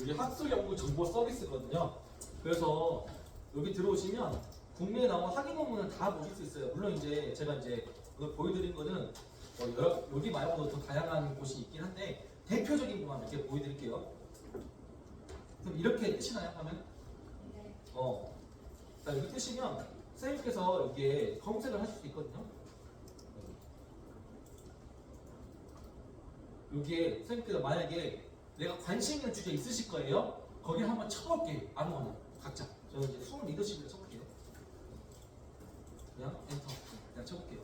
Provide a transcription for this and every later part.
여기 학술연구정보 서비스거든요. 그래서 여기 들어오시면 국내에 나온 학위 논문을 다 보실 수 있어요. 물론 이제 제가 이제 오늘 보여드린 거는 여기 말고도 더 다양한 곳이 있긴 한데 대표적인 것만 몇 개 보여드릴게요. 그럼 이렇게 뜨시나요? 하면? 네. 자, 여기 뜨시면 선생님께서 여기에 검색을 하실 수 있거든요. 여기에 선생님께서 만약에 내가 관심 있는 주제 있으실 거예요. 거기 한번 쳐볼게요. 아무거나 각자. 저는 이제 수업 리더십을 쳐볼게요. 그냥 엔터. 그냥 쳐볼게요.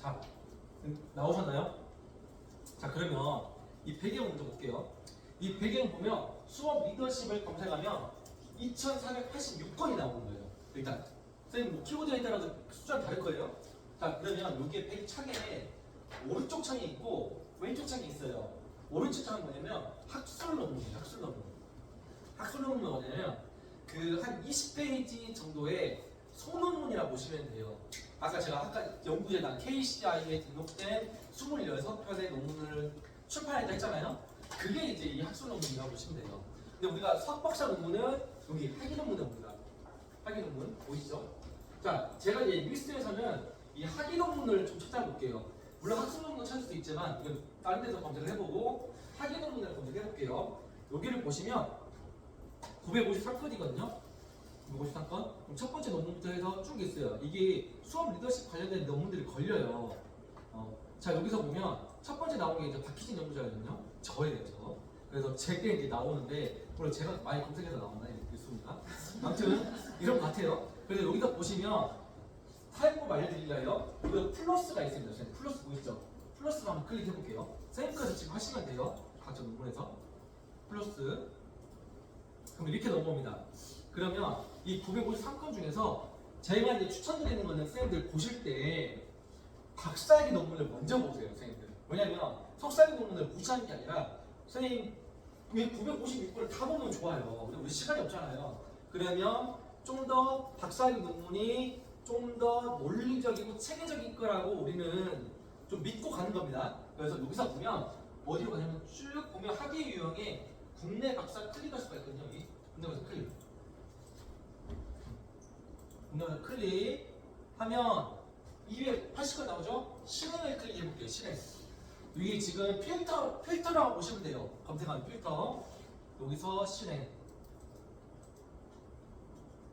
자, 나오셨나요? 자, 그러면 이 배경 먼저 볼게요. 이 배경 보면 수업 리더십을 검색하면 2486건이 나오는 거예요. 일단 선생님 뭐 키워드에 따라서 숫자는 다를 거예요. 자, 그러면 여기에 창에 오른쪽 창이 있고 왼쪽 창이 있어요. 오른쪽 창은 뭐냐면 학술 논문이에요. 학술 논문. 학술 논문은 뭐냐면 그 한 20페이지 정도의 소논문이라고 보시면 돼요. 아까 제가 연구재단 KCI에 등록된 26편의 논문을 출판했다 했잖아요. 그게 이제 이 학술 논문이라고 보시면 돼요. 근데 우리가 석박사 논문은 여기 학위 논문에 옵니다. 학위 논문 보이시죠? 자, 제가 이제 리스트에서는 이 학위 논문을 좀 찾아볼게요. 물론 학술 논문 찾을 수도 있지만 이건 다른 데서 검색을 해보고 학위 논문을 검색해볼게요. 여기를 보시면 953건이거든요. 953건. 그럼 첫 번째 논문부터 해서 쭉 있어요. 이게 수업 리더십 관련된 논문들이 걸려요. 자, 여기서 보면 첫 번째 나온 게 이제 박희진 연구자거든요. 저예요, 저. 그래서 제게 이제 나오는데 물론 제가 많이 검색해서 나왔나 있습니다. 아무튼 이런 것 같아요. 그래서 여기서 보시면 사용법 알려드리려요. 여기 플러스가 있습니다. 선생님 플러스 보이시죠? 플러스를 한번 클릭해 볼게요. 선생님께서 지금 하시면 돼요. 각자 논문에서 플러스. 그럼 이렇게 넘어옵니다. 그러면 이 953건 중에서 제가 이제 추천드리는 거는 선생님들 보실 때 박사학위 논문을 먼저 보세요, 선생님들. 왜냐면 석사학위 논문을 무시하는 게 아니라 선생님 왜 956건을 다 보면 좋아요. 근데 우리 시간이 없잖아요. 그러면 좀 더 박사학위 논문이 좀 더 논리적이고 체계적인 거라고 우리는 좀 믿고 가는 겁니다. 그래서 여기서 보면 어디로 가냐면 쭉 보면 학위 유형에 국내 박사 클릭할 수가 있거든요. 여기 국내 박사 클릭. 국내 박사 클릭하면 280건 나오죠? 실행을 클릭해 볼게요. 실행. 이게 지금 필터라고 보시면 돼요. 검색하면 필터. 여기서 실행.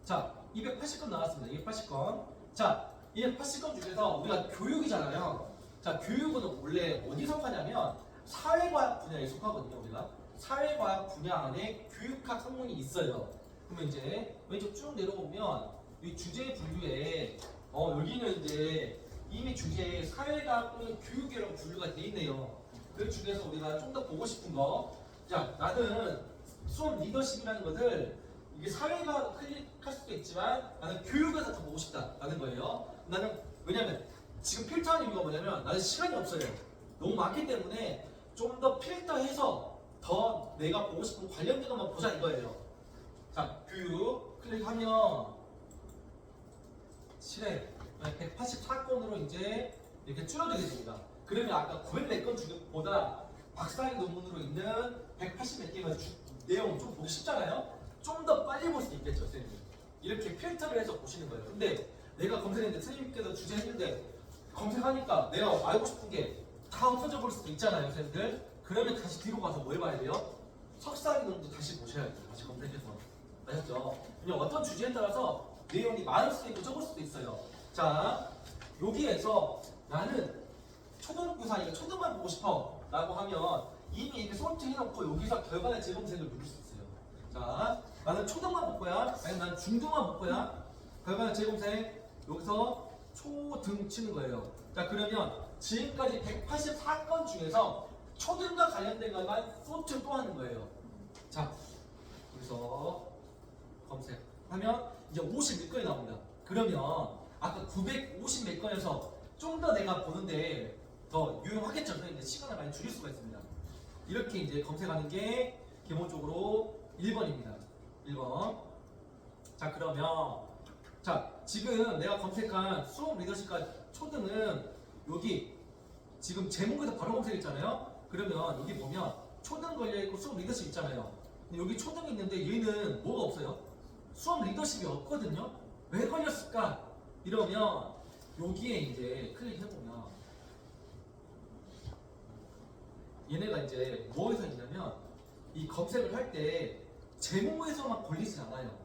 자, 280건 나왔습니다. 280건. 자, 280건 중에서 우리가 교육이잖아요. 자, 교육은 원래 어디 속하냐면 사회과학 분야에 속하거든요. 우리가 사회과학 분야 안에 교육학 학문이 있어요. 그러면 이제 왼쪽 쭉 내려오면 이 주제 분류에 여기는 이제 이미 주제에 사회과학 또는 교육이라고 분류가 돼 있네요. 그 중에서 우리가 좀 더 보고 싶은 거, 자, 나는 수업 리더십이라는 것을 이게 사회과학 클릭할 수도 있지만 나는 교육에서 더 보고 싶다라는 거예요. 나는 왜냐면 지금 필터하는 이유가 뭐냐면 나는 시간이 없어요. 너무 많기 때문에 좀 더 필터해서 더 내가 보고 싶은 관련된 것만 보자 이거예요. 자, 교육 클릭하면 실행 184건으로 이제 이렇게 줄어들게 됩니다. 그러면 아까 900몇 건 중보다 박사학위 논문으로 있는 180 몇 개가 내용 좀 보기 쉽잖아요. 좀 더 빨리 볼 수도 있겠죠, 선생님. 이렇게 필터를 해서 보시는 거예요. 근데 내가 검색했는데 선생님께서 주제했는데 검색하니까 내가 알고 싶은 게 다 없어져 볼 수도 있잖아요, 선생님들. 그러면 다시 뒤로 가서 뭘 봐야 돼요? 석사학위 논문도 다시 보셔야 돼요. 다시 검색해서. 아셨죠? 그냥 어떤 주제에 따라서 내용이 많을 수도 있고 적을 수도 있어요. 자, 여기에서 나는 초등부사니까 초등만 보고 싶어 라고 하면 이미 이렇게 선택해놓고 여기서 결과의 재검색을 누를 수 있어요. 자, 나는 초등만 볼 거야? 아니면 나는 중등만 볼 거야? 결과의 재검색 여기서 초등 치는 거예요. 자, 그러면 지금까지 184건 중에서 초등과 관련된 것만 소트 또 하는 거예요. 자, 여기서 검색하면 이제 50몇 건이 나옵니다. 그러면 아까 950 몇 건에서 좀 더 내가 보는데 더 유용하겠죠. 그런데 시간을 많이 줄일 수가 있습니다. 이렇게 이제 검색하는 게 기본적으로 1번입니다. 1번. 자, 그러면 자, 지금 내가 검색한 수업 리더십과 초등은 여기 지금 제목에서 바로 검색했잖아요. 그러면 여기 보면 초등 걸려있고 수업 리더십 있잖아요. 근데 여기 초등이 있는데 얘는 뭐가 없어요? 수업 리더십이 없거든요. 왜 걸렸을까? 이러면 여기에 이제 클릭해보면 얘네가 이제 뭐에서 있냐면 이 검색을 할 때 제목에서만 걸리지 않아요.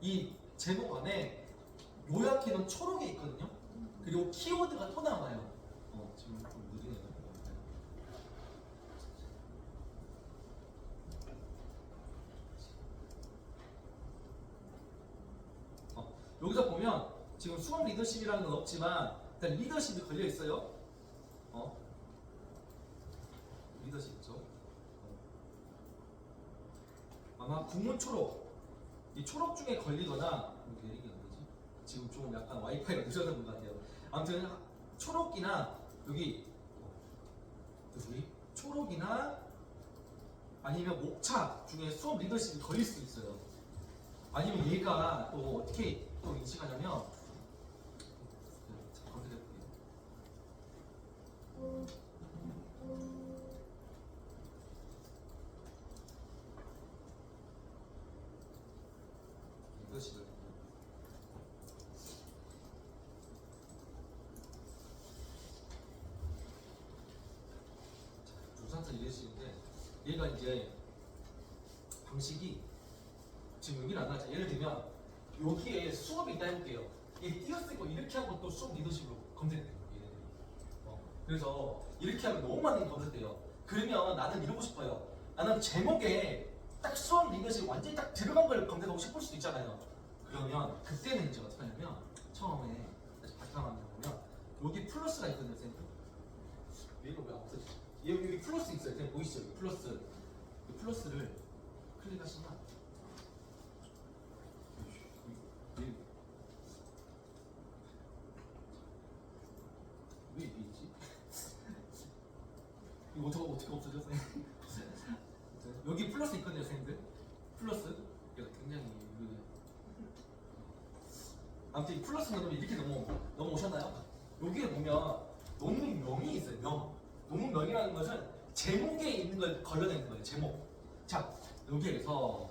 이 제목 안에 요약해놓은 초록이 있거든요. 그리고 키워드가 또 나와요. 지금 좀 느리네요. 여기서 보면 지금 수업 리더십이라는 건 없지만 일단 리더십이 걸려 있어요. 리더십 있죠. 아마 국문 초록, 이 초록 중에 걸리거나 이게 안 되지? 지금 좀 약간 와이파이가 늦어서 그런 것 같아요. 아무튼 초록이나 여기 초록이나 아니면 목차 중에 수업 리더십이 걸릴 수 있어요. 아니면 얘가 또 어떻게 또 인식하냐면 검색해볼게요. 리더십을 두산사 리더십인데 얘가 이제 방식이 지금 여기는 안 나왔죠. 예를 들면 여기에 수업이 있다 해볼게요. 이게 띄어쓰고 이렇게 하고 또 수업 리더십으로 검색돼요. 얘네들이. 그래서 이렇게 하면 너무 많이 검색돼요. 그러면 나는 이러고 싶어요. 나는 제목에 딱 수업 리더십 완전히 딱 들어간 걸 검색하고 싶을 수도 있잖아요. 그러면 그때는 이제 어떻게 하냐면 처음에 다시 바탕화면 보면 여기 플러스가 있거든요. 쌤. 얘가 왜 없어지지? 여기 플러스 있어요. 쌤 보이시죠? 여기 플러스. 이 플러스를 클릭하시면 왜 이게 있지? 이거 어떻게 없어졌어? 여기 플러스 있거든요, 선생님들. 플러스. 이거 굉장히 아무튼 이 플러스 누르면 이렇게 넘어오셨나요? 여기에 보면 논문명이 있어요. 명. 논문명이라는 것은 제목에 있는 걸 걸러내는 거예요. 제목. 자, 여기에서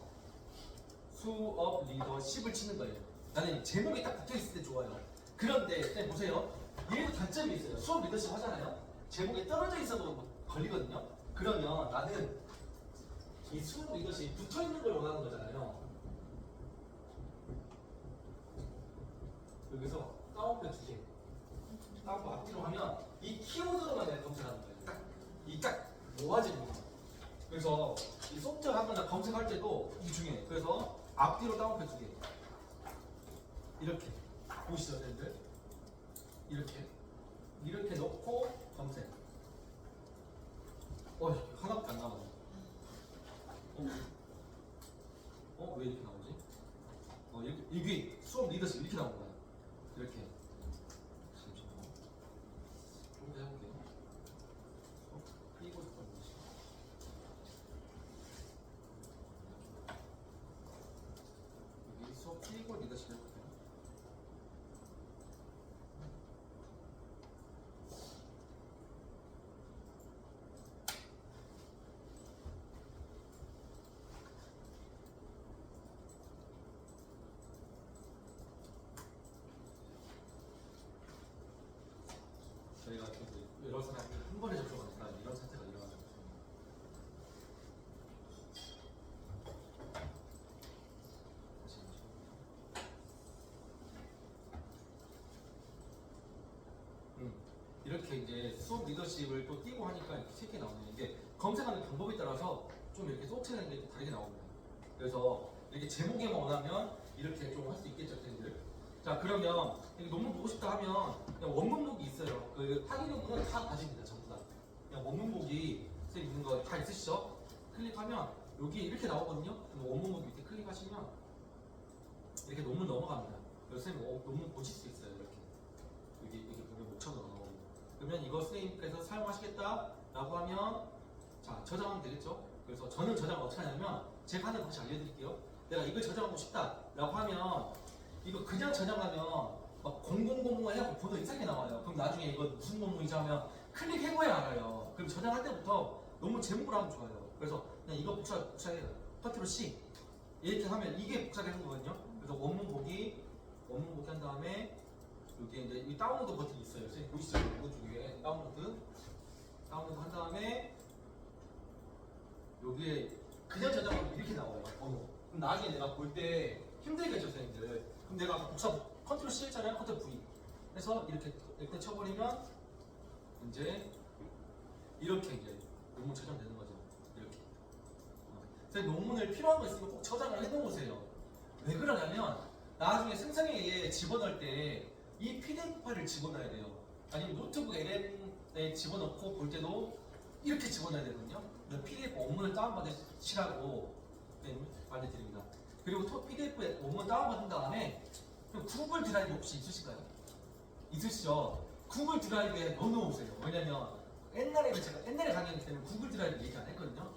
수업 리더십을 치는 거예요. 나는 제목이 딱 붙어 있을 때 좋아요. 그런데 쌤 보세요. 얘도 단점이 있어요. 수업 리더십 하잖아요. 제목에 떨어져 있어도 걸리거든요. 그러면 나는 이 수업 리더십 붙어 있는 걸 원하는 거잖아요. 여기서 다운표 2개. 다운표 앞뒤로 하면 이 키워드로만 내가 검색하는 거예요. 딱 모아지는 거. 그래서 이 소프트웨어 하거나 검색할 때도 이게 중요해요. 그래서 앞뒤로 다운표 2개. 이렇게 보시죠, 여러분들. 이렇게 넣고 검색. 하나밖에 안 나오네. 왜 이렇게 나오지? 이게 수업 리더십 이렇게 나온 거야. 이렇게. 잠시만요. 좀 더 해볼게요. 그리고 여기 수업 그리고 리더십 해볼게요. 저희가 여러 사람이 한 번에 접촉하니까 이런 사태가 일어나죠. 이렇게 이제 수업 리더십을 또 띄고 하니까 이렇게 쉽게 나오네요. 이게 검색하는 방법에 따라서 좀 이렇게 소체되는 게 다르게 나옵니다. 그래서 이렇게 제목에만 원하면 이렇게 좀 할 수 있겠죠, 선생님들. 자, 그러면 논문 보고 싶다 하면 그냥 원문복이 있어요. 그 타기 논문은 다 가집니다, 전부 다. 그냥 원문복이 있는 거 다 있으시죠? 클릭하면 여기 이렇게 나오거든요. 원문복 밑에 클릭하시면 이렇게 논문 넘어갑니다. 그래서 선생님 논문 보실 수 있어요, 이렇게. 여기 보면 목차도 나오고. 그러면 이거 선생님께서 사용하시겠다라고 하면 자, 저장하면 되겠죠? 그래서 저는 저장을 어떻게 하냐면 제가 하는 거 다시 알려드릴게요. 내가 이걸 저장하고 싶다라고 하면 이거 그냥 저장하면 막 0000 해갖고 번호 이상하게 나와요. 그럼 나중에 이거 무슨 논문이지 하면 클릭해봐야 알아요. 그럼 저장할 때부터 논문 제목으로 하면 좋아요. 그래서 그냥 이거 복사해요. 컨트롤 C 이렇게 하면 이게 복사되는 거거든요. 그래서 원문 보기 한 다음에 여기 이제 이 다운로드 버튼이 있어요. 선생님 보이시죠? 오른쪽에 다운로드 한 다음에 여기에 그냥 저장하면 이렇게 나와요. 번호. 그럼 나중에 내가 볼 때 힘들겠죠, 선생님들. 그럼 내가 복사 컨트롤 C 했잖아요. 컨트롤 V 해서 이렇게 쳐버리면 이제 이렇게 이제 논문 저장되는 거죠. 이렇게. 선생님 논문을 필요한 거 있으면 꼭 저장을 해놓으세요. 왜 그러냐면 나중에 생성에 집어넣을 때 이 PDF 파일을 집어넣어야 돼요. 아니면 노트북 LM에 집어넣고 볼 때도 이렇게 집어넣어야 되거든요. PDF 원문을 다운받으시라고 말씀드립니다. 그리고 또 PDF 원문 다운받은 다음에 구글 드라이브 혹시 있으실까요? 있으시죠? 구글 드라이브에 넣어놓으세요. 왜냐면 제가 옛날에 강의할 때는 구글 드라이브 얘기 안 했거든요.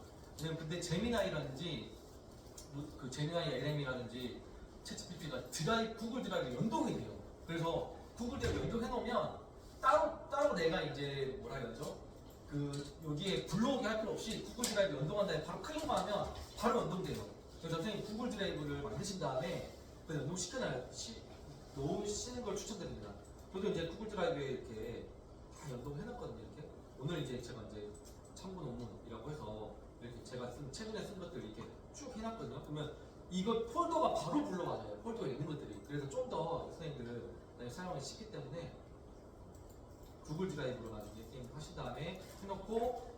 근데 제미나이라든지 그 제미나이 LM이라든지 챗GPT가 구글 드라이브 연동이 돼요. 그래서 구글 드라이브 연동해 놓으면 따로 내가 이제 뭐라 해야죠? 여기에 불러오게 할 필요 없이 구글 드라이브 연동한 다음에 바로 클릭만 하면 바로 연동돼요. 그래서 선생님 구글 드라이브를 만드신 다음에 놓으시는 걸 추천드립니다. 저도 이제 구글 드라이브에 이렇게 다 연동해놨거든요. 이렇게 오늘 이제 제가 이제 참고 논문이라고 해서 이렇게 제가 최근에 쓴 것들 이렇게 쭉 해놨거든요. 그러면 이거 폴더가 바로 불러가져요. 폴더에 있는 것들이. 그래서 좀 더 선생님들 사용이 쉽기 때문에 구글 드라이브로 나중에 게임 하신 다음에 해놓고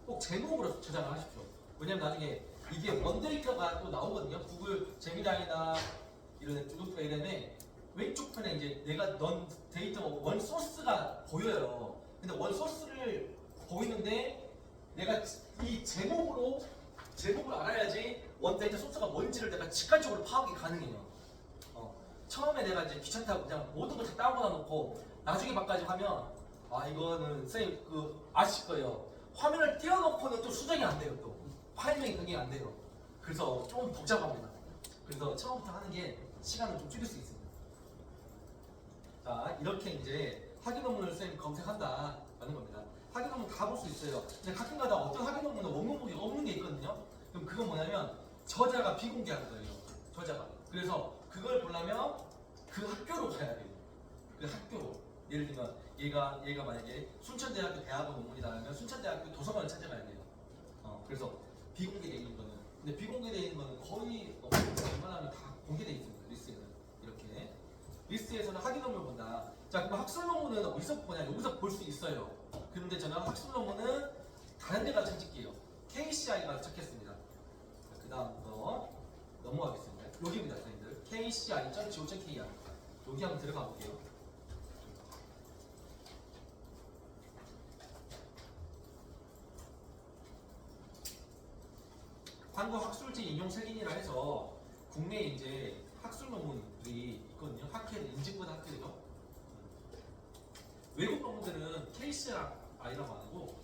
꼭 제목으로 저장을 하십시오. 왜냐면 나중에 이게 원데이터가 또 나오거든요. 구글 제미나이나 이런 노트북 LM에 왼쪽 편에 이제 내가 넣은 데이터 원 소스가 보여요. 근데 원 소스를 보이는데 내가 이 제목을 알아야지 원 데이터 소스가 뭔지를 내가 직관적으로 파악이 가능해요. 처음에 내가 이제 귀찮다고 그냥 모든 걸 다 다운받아 놓고 나중에 막까지 하면 이거는 선생님 아실 거예요. 화면을 띄워놓고는 또 수정이 안 돼요. 또 파일명이 그게 안 돼요. 그래서 좀 복잡합니다. 그래서 처음부터 하는 게 시간을 좀 줄일 수 있습니다. 자, 이렇게 이제 학위 논문을 선생님 검색한다 라는 겁니다. 학위 논문 다 볼 수 있어요. 근데 가끔가다 어떤 학위 논문은 원문 보기 없는 게 있거든요. 그럼 그건 뭐냐면 저자가 비공개한 거예요. 저자가. 그래서 그걸 보려면 그 학교로 가야 돼요. 그 학교로. 예를 들면 얘가 만약에 순천대학교 대학원 논문이다 하면 순천대학교 도서관을 찾아가야 돼요. 그래서 비공개되어 있는 거는. 근데 비공개되어 있는 거는 거의 웬만하면 다 공개되어 있습니다. 리스트에는. 이렇게. 리스트에서는 학위 논문을 본다. 자, 그럼 학술 논문은 어디서 보냐? 여기서 볼 수 있어요. 그런데 저는 학술 논문은 다른 데 가서 찾을게요. KCI가 찾겠습니다. 그 다음 거 넘어가겠습니다. 여기입니다, 선생님들. kci.go.kr 여기 한번 들어가 볼게요. 한국학술지 인용 승인이라 해서 국내에 이제 학술 논문들이 있거든요. 학회를 인증받은 학회죠. 외국 논문들은 KCI라고 안 하고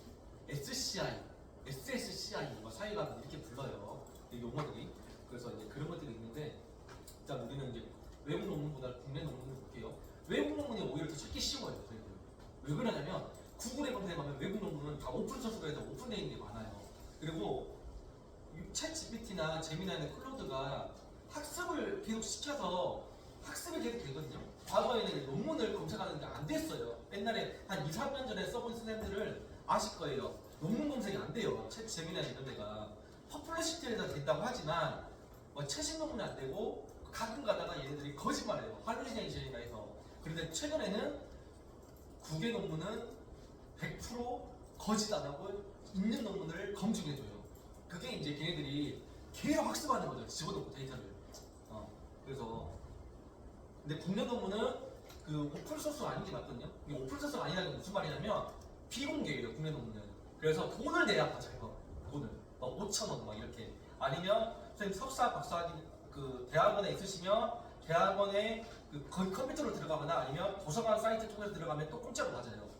SCI, SSCI 사이가 이렇게 불러요. 이 용어들이. 그래서 이제 그런 것들이 있는데 일단 우리는 이제 외국 논문보다 국내 논문을 볼게요. 외국 논문이 오히려 더 찾기 쉬워요. 저희들. 왜 그러냐면 구글에 검색하면 외국 논문은 다 오픈 소스로 해서 오픈되어 있는 게 많아요. 그리고 챗 GPT나 제미나이나 클로드가 학습을 계속 시켜서 학습이 계속 되거든요. 과거에는 논문을 검색하는 게 안 됐어요. 옛날에 한 2, 3년 전에 써본 선생님들은 아실 거예요. 논문 검색이 안 돼요. 챗 제미나이 이런 데가. 퍼플러시티에서 됐다고 하지만 최신 논문이 안 되고 가끔 가다가 얘네들이 거짓말해요. 할루시네이션이나 해서. 그런데 최근에는 국외 논문은 100% 거짓 안 하고 있는 논문을 검증해줘요. 그게 이제 걔네들이 계속 학습하는 거죠. 집어넣고 데이터를. 그래서 근데 국내 논문은 오픈 소스가 아닌 게 맞거든요. 이 오픈 소스가 아니라는 게 무슨 말이냐면 비공개예요. 국내 논문은. 그래서 돈을 내야 맞아요. 돈을. 5,000원 막 이렇게. 아니면 선생님 석사 박사 대학원에 있으시면 대학원에 컴퓨터로 들어가거나 아니면 도서관 사이트 통해서 들어가면 또 공짜로 맞아요.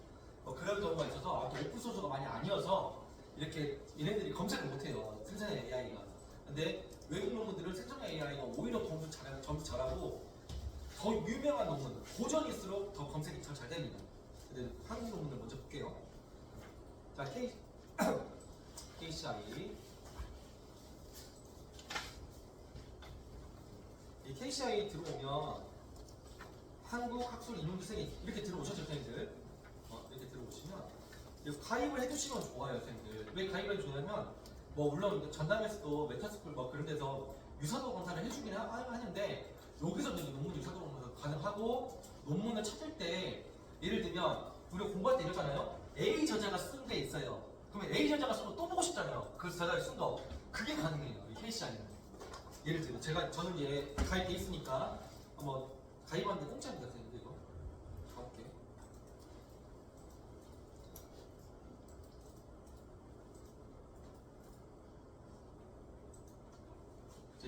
그런 경우가 있어서 또 오픈 소스가 많이 아니어서 이렇게 얘네들이 검색을 못해요. 생성의 AI가. 근데 외국 논문들은 생성의 AI가 오히려 점수 잘하고 더 유명한 논문, 고전일수록 더 검색이 잘 됩니다. 근데 한국 논문을 먼저 볼게요. 자, KCI. 이 KCI 들어오면 한국학술 인문기생이 이렇게 들어오셨죠, 선생님들? 이렇게 들어오시면 가입을 해주시면 좋아요, 선생님들. 왜 가입을 해주냐면 뭐 물론 전담에서도 메타스쿨 뭐 그런 데서 유사도 검사를 해주긴 하는데 여기서도 이제 논문 유사도 검사 가능하고 논문을 찾을 때 예를 들면 우리가 공부할 때 이러잖아요. A 저자가 쓴 게 있어요. 그러면 A 저자가 쓴 거 또 보고 싶잖아요. 그 저자가 쓴 거. 그게 가능해요. 이 KCI는. 예를 들면 저는 이제 가입돼 있으니까 한번 가입하는데 공짜입니다, 선생님들 이거. 가볼게.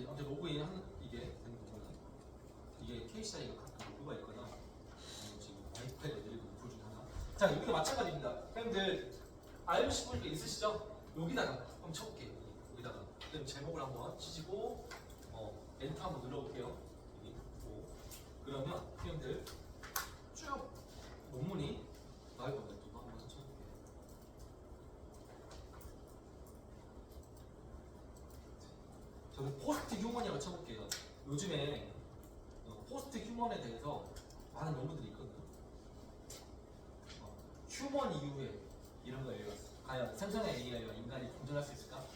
아무튼 로그인 하는 이게 되는 거구나. 이게 KCI가 각각 로고가 있거나 지금 와이파이가 느리고 불 중에 하나. 자, 여기도 마찬가지입니다. 선생님들 알고 싶은 게 있으시죠? 여기다가 한번 쳐볼게요. 여기다가 그다음 제목을 한번 치시고 엔터 한번 눌러볼게요. 여기 그러면 선생님들 쭉 논문이 나올 겁니다. 또 한번 쳐볼게요. 저는 포스트 휴먼이라고 쳐볼게요. 요즘에 포스트 휴먼에 대해서 많은 논문들이 있거든요. 휴먼 이후에 이런 거예요. 과연 생성의 AI와 인간이 공존할 수 있을까?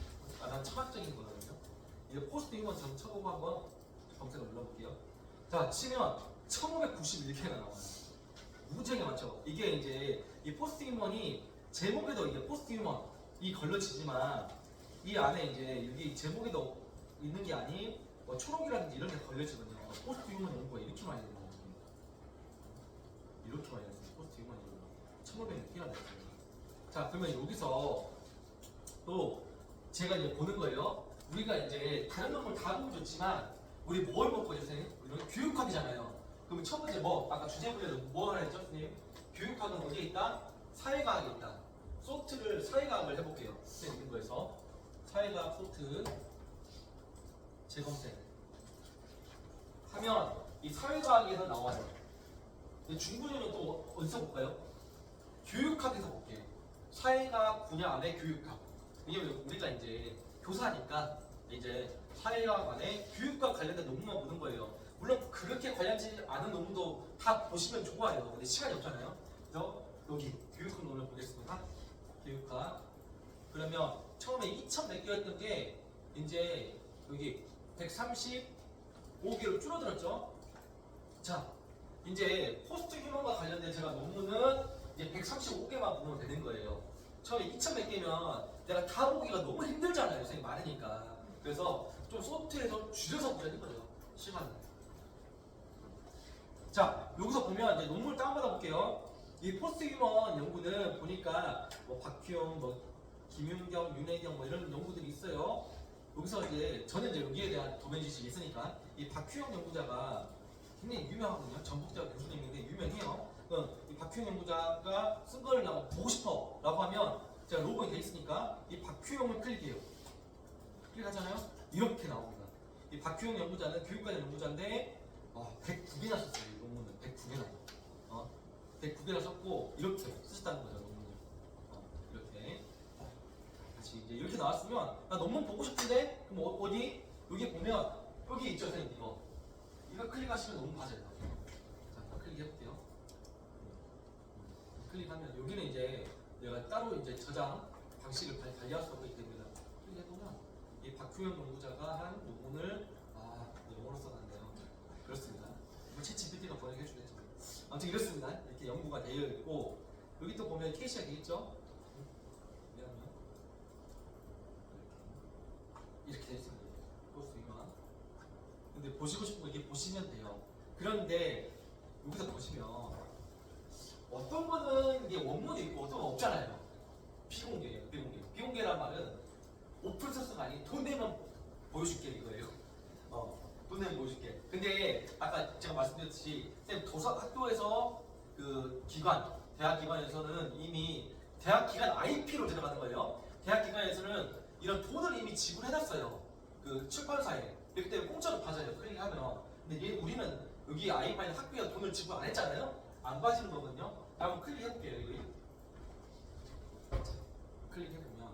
난 철학적인 거거든요. 이제 포스트 휴먼 전 쳐보고 한번 검색을 눌러볼게요. 자, 치면 1591개가 나와요. 무지하게 많죠. 이게 이제 이 포스트 휴먼이 제목에도 이게 포스트 휴먼이 걸려지지만 이 안에 이제 여기 제목에도 있는 게 아닌 뭐 초록이라든지 이런 게 걸려지거든요. 포스트 휴먼 연구가 이렇게 많이 되는 거예요. 이렇게 많이 되는 포스트 휴먼 연구가 1500개가 됐어요. 자, 그러면 여기서 또 제가 이제 보는 거예요. 우리가 이제 다른 논문 다 보면 좋지만 우리 뭘 먹고 있어요, 선생님? 우리는 교육학이잖아요. 그러면 첫 번째 아까 주제분야로 뭐 하라 했죠, 선생님? 교육학은 어디에 있다? 사회과학에 있다. 소프트를 사회과학을 해볼게요. 선생님 있는 거에서 사회과학 소프트 재검색 하면 이 사회과학에서 나와요. 중분야는 또 어디서 볼까요? 교육학에서 볼게요. 사회과학 분야 안에 교육학. 왜냐면 우리가 이제 교사니까 이제 사회과학 안에 교육과 관련된 논문만 보는 거예요. 물론 그렇게 관련되지 않은 논문도 다 보시면 좋아요. 근데 시간이 없잖아요. 그래서 여기 교육학 논문을 보겠습니다. 교육학. 그러면 처음에 2000몇 개였던 게 이제 여기 135개로 줄어들었죠. 자, 이제 포스트 휴먼과 관련된 제가 논문은 이제 135개만 보면 되는 거예요. 처음에 2000몇 개면 내가 다 보기가 너무 힘들잖아요. 선생님 많으니까. 그래서 좀 소프트에서 줄여서 보자는 거죠. 시간을. 자, 여기서 보면 이제 논문을 다운받아 볼게요. 이 포스트 휴먼 연구는 보니까 뭐 박규영, 뭐 김윤경, 윤혜경 뭐 이런 연구들이 있어요. 여기서 이제 저는 이제 여기에 대한 도면 지식이 있으니까 이 박규영 연구자가 굉장히 유명하거든요. 전북대학 교수님인데 유명해요. 이 박규영 연구자가 쓴 거를 나 보고 싶어 라고 하면 제가 로그인 돼 있으니까 이 박규영을 클릭해요. 클릭하잖아요. 이렇게 나옵니다. 이 박규영 연구자는 교육관련 연구자인데 109개나 썼어요. 이 논문을 109개나 109개나 썼고 이렇게 쓰셨다는 거죠. 논문을 이렇게 다시 이제 이렇게 나왔으면 나 논문 보고 싶은데 그럼 어디? 여기 보면 여기 있죠, 선생님. 이거 클릭하시면 논문 맞아요. 자, 클릭해볼게요. 클릭하면 여기는 이제 내가 따로 이제 저장 방식을 관리할 수 없기 때문에 클릭해보면 이 박규현 연구자가 한 논문을 영어로 써놨네요. 그렇습니다. 이거 챗GPT가 번역해주겠죠. 아무튼 이렇습니다. 이렇게 연구가 되어 있고 여기 또 보면 케이시가 되어 있죠. 이렇게 되어 있습니다. 포스트만. 근데 보시고 싶은 거 이렇게 보시면 돼요. 그런데 여기서 보시면 어떤 거는 이게 원문이 있고 어떤 건 없잖아요. 비공개예요. 비공개란 말은 오픈 소스가 아닌 돈 내면 보여줄게 이거예요. 돈 내면 보여줄게. 근데 아까 제가 말씀드렸듯이 학교에서 그 기관, 대학 기관에서는 이미 대학 기관 IP로 들어가는 거예요. 대학 기관에서는 이런 돈을 이미 지불해놨어요. 그 출판사에. 그렇기 때문에 공짜로 받아요. 클릭하면. 근데 우리는 여기 아이파이 학비가 돈을 지불 안 했잖아요. 안 빠지는 거거든요. 한번 클릭해 볼게요. 여기 클릭해 보면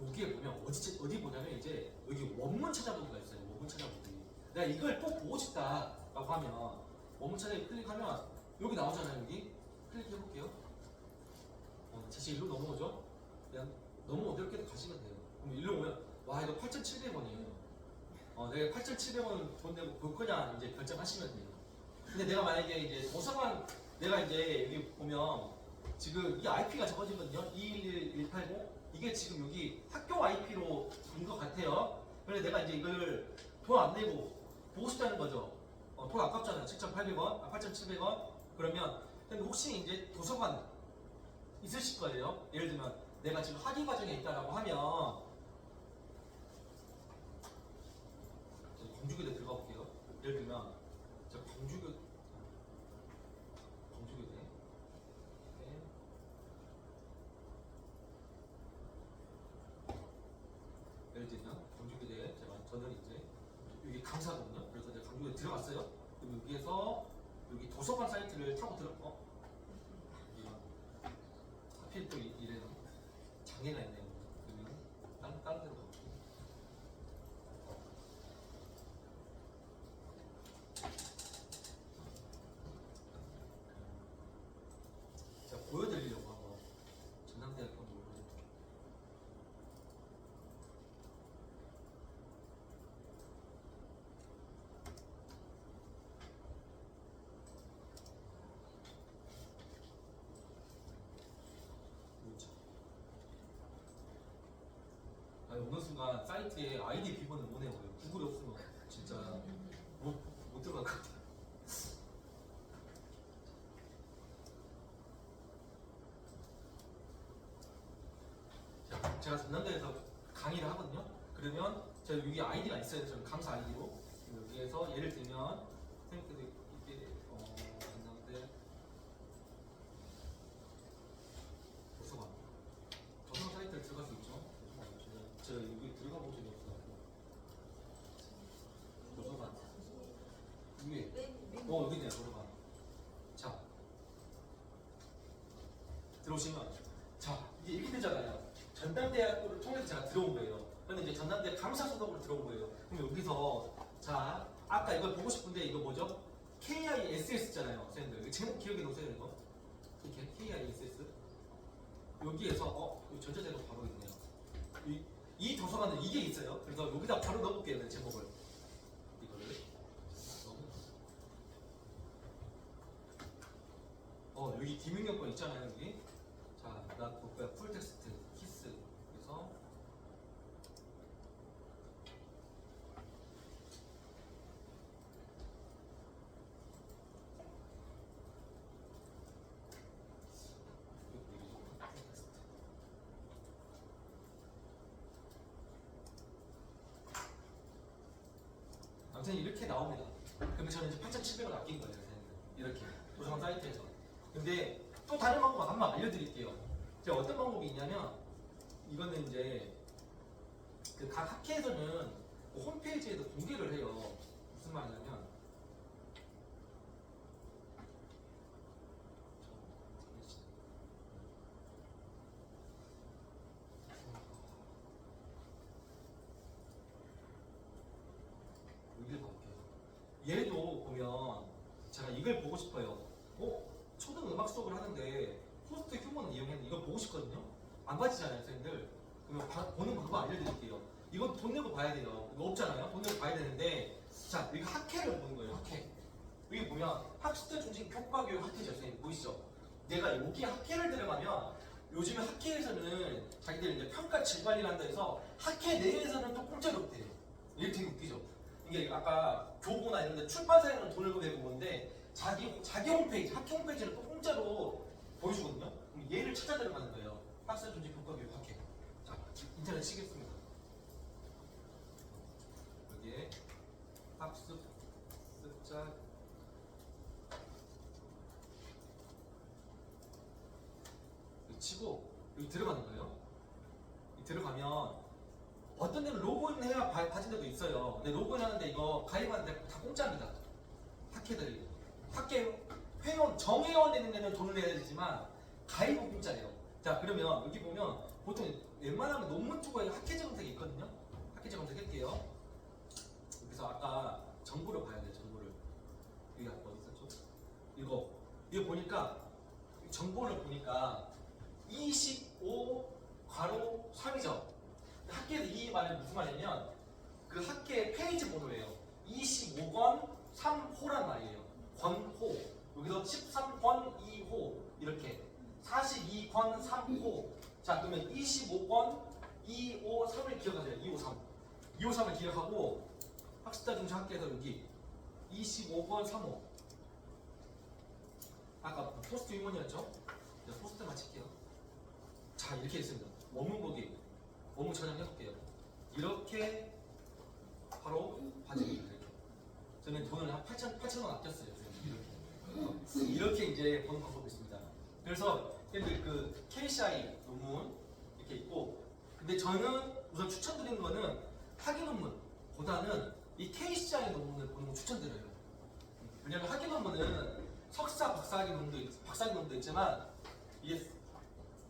여기에 보면 어디 보냐면 이제 여기 원문 찾아보기가 있어요. 원문 찾아보기. 내가 이걸 꼭 보고 싶다라고 하면 원문 찾아보기 클릭하면 여기 나오잖아요. 여기 클릭해 볼게요. 다시 일로 넘어오죠. 그냥 넘어오대로 계속 가시면 돼요. 그럼 일로 오면 와 이거 8,700원이에요. 내가 8,700원 돈 내고 볼 거냐 이제 결정하시면 돼요. 근데 내가 만약에 이제 도서관 내가 이제 여기 보면 지금 이 IP가 적어지거든요. 211180 이게 지금 여기 학교 IP로 인 것 같아요. 그런데 내가 이제 이걸 돈 안 내고 보고 싶다는 거죠. 돈 아깝잖아요. 7,800원, 8,700원. 그러면 근데 혹시 이제 도서관 있으실 거예요. 예를 들면 내가 지금 학위 과정에 있다라고 하면 광주교대 들어가 볼게요. 예를 들면 저 광주교대 네. 예를 들면 광주교대 저는 이제 여기 강사거든요. 그래서 제가 광주교대 들어갔어요. 그럼 여기에서 여기 도서관 사이트를 타고 하필 또 이래요. 장애가 있네요. 그러면 다른 데로 가볼게요. 제가 보여드리려고 한번 전남대학교 한번 보여드릴게요. 어느 순간 사이트에 아이디 비번을 못 내고요. 구글이 없으면 진짜 못 들어갈 것 같아요. 제가 전남대에서 강의를 하거든요. 그러면 제가 여기 아이디가 있어요. 저는 강사 아이디로. 여기에서 예를 들면 선생님께도 이게 전남대 도서관 사이트를 들어갈 수 있죠. 제가 여기 들어가 본 적이 없어가지고 도서관 위에 여기 있네요. 도서관. 자 들어오시면 자 이게 이렇게 되잖아요. 전남대학교를 통해서 제가 들어온 거예요. 근데 이제 전남대 강사 소속으로 들어온 거예요. 그럼 여기서 자 아까 이걸 보고 싶은데 이거 뭐죠? KISS잖아요. 선생님들 제목 기억해 놓으세요. 이거 이렇게 KISS 여기에서 여기 전자제로 바로 있네요. 이 도서관은 이게 있어요. 그래서 여기다 바로 넣어볼게요. 제목을 이거를 여기 김윤경 거 있잖아요. 여기 나 볼까요? 풀텍스트 키스 그래서 아무튼 이렇게 나옵니다. 그러면 저는 이제 8,700원 아낀 거예요. 이렇게 도서관 사이트에서. 근데 또 다른 방법 한번 알려드릴게요. 제가 어떤 방법이 있냐면 이거는 이제 그 각 학회에서는 홈페이지에도 공개를 해요. 무슨 말이냐면 여기를 볼게요. 얘도 보면 제가 이걸 보고 싶어요. 초등 음악 수업을 하는데 호스트 휴먼을 이용했는데 이걸 보고 싶거든요. 안 봐지잖아요, 선생님들. 그러면 보는 방법 알려드릴게요. 이건 돈 내고 봐야 돼요. 이거 없잖아요. 돈 내고 봐야 되는데 자 여기 학회를 보는 거예요. 학회. 여기 보면 학습자 중심 교과교육 학회죠, 선생님 보이시죠? 내가 여기 학회를 들어가면 요즘에 학회에서는 자기들 이제 평가 질 관리를 한다 해서 학회 내에서는 또 공짜로 돼요. 이게 되게 웃기죠? 이게 아까 교보나 이런 데 출판사에는 돈을 내고 보는데 자기 홈페이지, 학회 홈페이지는 또 공짜로 보여주거든요. 그럼 얘를 찾아 들어가는 거예요. 학습 중심 교과교육 학회. 자, 인터넷 치겠습니다. 여기에 학습 습자 치고 여기 들어가는 거예요. 여기 들어가면 어떤 데는 로그인해야 봐진 데도 있어요. 근데 로그인하는데 이거 가입하는데 다 공짜입니다. 학회들이 학회 회원 정회원 되는 데는 돈을 내야 되지만 가입은 공짜예요. 자 그러면 여기 보면 보통 웬만하면 논문 쪽에 학회 검색이 있거든요. 학회 검색할게요. 그래서 아까 정보를 봐야 돼요. 정보를 여기 아까 어디 있었죠? 이거 보니까 정보를 보니까 25 괄호 3이죠. 학회에서 이 말은 무슨 말이냐면 그 학회 페이지 번호예요. 25권 3호란 말이에요. 권호. 여기서 13권 2호 이렇게 42권 3호. 자 그러면 25권 253을 기억하세요. 253. 253을 기억하고 학습자 중심 학회에서 여기 25권 3호. 아까 포스트 유문이었죠? 포스트 마칠게요. 자 이렇게 있습니다. 원문 보기. 원문 저장해볼게요. 이렇게 바로 봐집니다. 이렇게. 저는 돈을 한 8,000원 아꼈어요. 이렇게 이제 보는 방법이 있습니다. 그래서 그 KCI 논문 이렇게 있고, 근데 저는 우선 추천드리는 거는 학위 논문보다는 이 KCI 논문을 보는 거 추천드려요. 왜냐면 학위 논문은 석사, 박사학위 논문도 있지만 이게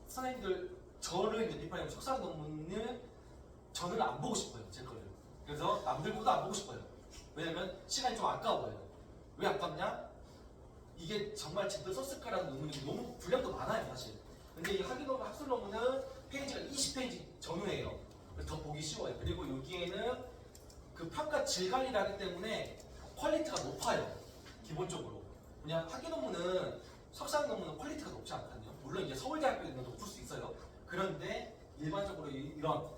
선생님들 저를 이제 비판하면 석사 논문을 저는 안 보고 싶어요. 제 거를. 그래서 남들보다 안 보고 싶어요. 왜냐면 시간이 좀 아까워요. 왜 아깝냐? 이게 정말 제대로 썼을까라는 논문이 너무 분량도 많아요, 사실. 근데 이 학위 논문, 학술 논문은 페이지가 20페이지 전후예요. 그래서 더 보기 쉬워요. 그리고 여기에는 그 평가 질 관리를 하기 때문에 퀄리티가 높아요. 기본적으로. 그냥 학위 논문은 석사 논문은 퀄리티가 높지 않거든요. 물론 이제 서울대학교에는 높을 수 있어요. 그런데 일반적으로 이런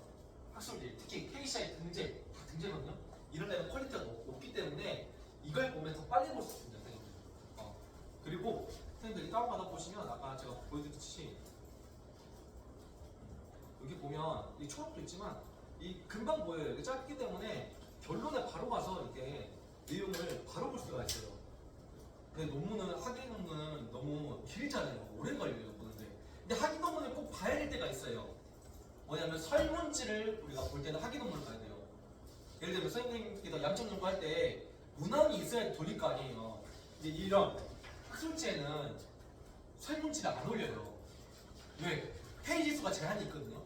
학술들, 특히 KCI 등재, 다 등재거든요. 이런 데는 퀄리티가 높기 때문에 이걸 보면 더 빨리 볼 수 있습니다. 그리고 선생님들이 다운받아 보시면 아까 제가 보여드렸듯이 여기 보면 이 초록도 있지만 이 금방 보여요. 이게 짧기 때문에 결론에 바로 가서 이렇게 내용을 바로 볼 수가 있어요. 근데 논문은 학위 논문은 너무 길잖아요. 오래 걸려요 보는데. 근데 학위 논문을 꼭 봐야 할 때가 있어요. 뭐냐면 설문지를 우리가 볼 때는 학위 논문을 봐야 돼요. 예를 들면 선생님께서 양적 연구할 때 문항이 있어야 돌릴 거 아니에요. 이제 이런 학술지에는 설문지를 안 올려요. 왜? 페이지 수가 제한이 있거든요.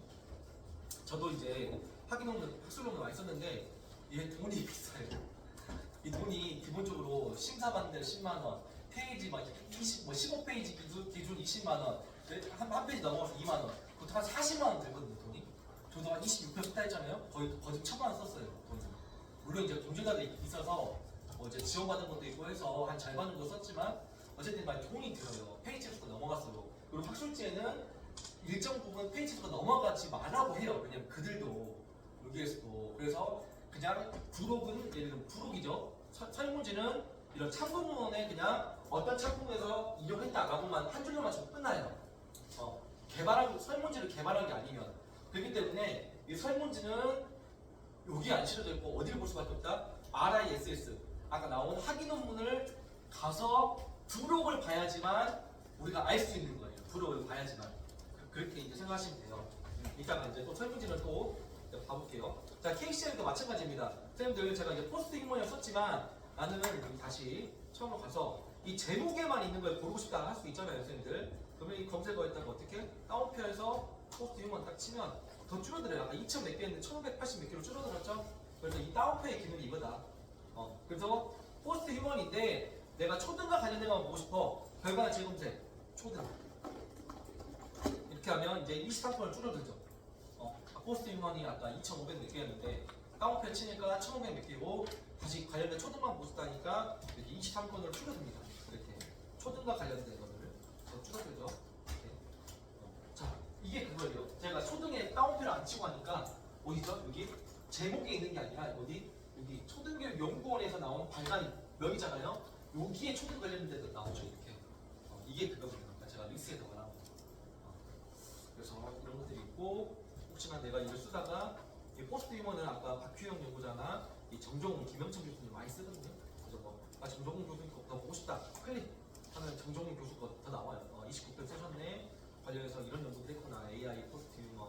저도 이제 학위 논문, 학술 논문 많이 썼는데 이게 돈이 비싸요. 이 돈이 기본적으로 심사받는 데 10만 원, 페이지 막 15페이지 기준 20만 원, 한 페이지 넘어가서 2만 원, 그것도 한 40만 원 들거든요, 돈이. 저도 한 26편 썼다 했잖아요. 거의 1,000만 원 썼어요, 돈이. 물론 이제 동전자들이 있어서 이제 지원받은 것도 있고 해서 한 절반 정도 썼지만 어쨌든 많이 돈이 들어요. 페이지 수가 넘어갔어요. 그리고 학술지에는 일정 부분 페이지 수가 넘어가지 말라고 해요. 왜냐면 그들도 여기에서도. 그래서 그냥 부록은 예를 들면 부록이죠. 설문지는 이런 참고문헌에 그냥 어떤 참고문에서 이용했다라고만 한 줄로만 좀 끝나요. 설문지를 개발한 게 아니면. 그렇기 때문에 이 설문지는 여기 안 실어져 있고 어디를 볼 수밖에 없다? RISS 아까 나온 학위 논문을 가서 부록을 봐야지만 우리가 알 수 있는 거예요. 부록을 봐야지만. 그렇게 이제 생각하시면 돼요. 이따가 이제 또 설문지를 또 봐볼게요. 자, KCL도 마찬가지입니다. 선생님들 제가 이제 포스트 인문을 썼지만 나는 여기 다시 처음으로 가서 이 제목에만 있는 걸 고르고 싶다 할 수 있잖아요, 선생님들. 그러면 이 검색어에다가 어떻게 다운표에서 포스트 인문 딱 치면 더 줄어들어요. 아까 2,000 몇 개였는데 1,580 몇 개로 줄어들었죠? 그래서 이 다운표의 기능이 이거다. 그래서 포스트 휴먼인데 내가 초등과 관련된 것만 보고 싶어. 결과나 재검색 초등 이렇게 하면 이제 23건을 줄어들죠. 포스트 휴먼이 아까 2,500 몇 개였는데 다운표 치니까 1,500 몇 개고 다시 관련된 초등만 보고 싶다니까 이렇게 23건으로 줄어듭니다. 이렇게 초등과 관련된 것들을 줄어들죠. 자, 이게 그거예요. 제가 초등에 다운표를 안 치고 하니까 어디죠? 여기 제목에 있는 게 아니라 어디? 여기 초등교육연구원에서 나온 발간명이잖아요. 여기에 초등 관련된 데도 나오죠. 이렇게. 이게 그거입니다. 제가 믹스해서거나. 그래서 이런 것들이 있고 혹시나 내가 이걸 쓰다가 이 포스트 휴먼은 아까 박규영 연구자나 이 정종훈, 김영철 교수님 많이 쓰거든요. 그래서 정종훈 교수님 거 더 보고 싶다. 클릭하면 정종훈 교수 거 더 나와요. 29편 쓰셨네. 관련해서 이런 연구도 했구나. AI 포스트 휴먼,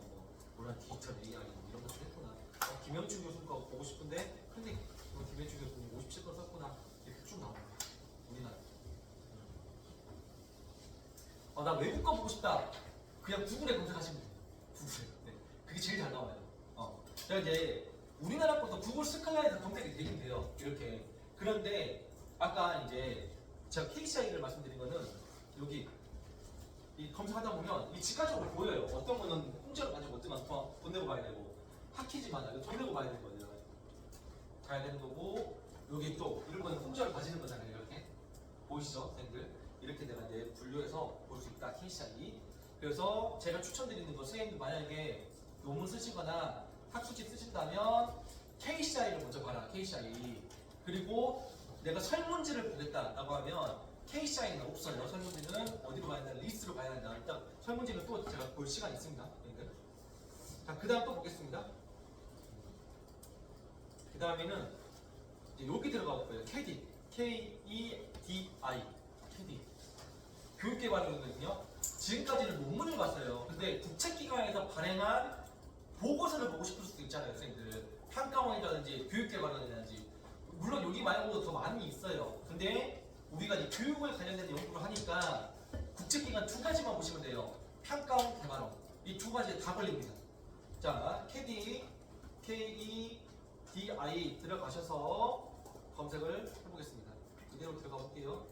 물론 디지털 AI 이런 것도 했구나. 김영춘 교수 거 보고 싶은데 클릭. 김영춘 교수님 57건 썼구나. 이렇게 쭉 나와요. 나 외국 거 보고 싶다. 그냥 구글에 검색하시면 돼요. 구글에. 네. 그게 제일 잘 나와요. 제가 이제 우리나라 것도 구글 스칼라에서 검색이 되긴 돼요. 이렇게. 그런데 아까 이제 제가 KCI를 말씀드린 거는 여기 이 검색하다 보면 이 직관적으로 보여요. 어떤 거는 공짜로 가지고 어떤 건 돈 내고 봐야 되고 학키지만 이거 돈 내고 봐야 되는 거예요. 가야 되는 거고 여기 또 이런 거는 공짜로 가지는 거잖아요. 이렇게 보이시죠, 선생님들? 이렇게 내가 이제 분류해서 볼 수 있다. KCI. 그래서 제가 추천드리는 거 선생님들 만약에 논문 쓰시거나 학술지 쓰신다면 KCI를 먼저 봐라. KCI. 그리고 내가 설문지를 보겠다라고 하면 KCI는 없어요. 설문지는 어디로 가야 되나? 리스트로 가야 된다. 일단 설문지는 또 제가 볼 시간이 있습니다. 자, 그 다음 또 보겠습니다. 그 다음에는 여기 들어가 볼 거예요. KD. K-E-D-I. KD. 교육개발이거든요. 지금까지는 논문을 봤어요. 근데 국책기관에서 발행한 보고서를 보고 싶을 수도 있잖아요, 선생님들. 평가원이라든지 교육개발이라든지. 물론 여기 말고도 더 많이 있어요. 근데 우리가 이제 교육을 관련된 연구를 하니까 국책기관 두 가지만 보시면 돼요. 평가원, 개발원. 이 두 가지에 다 걸립니다. 자, KD, K-E-D-I 들어가셔서 검색을 해보겠습니다. 그대로 들어가 볼게요.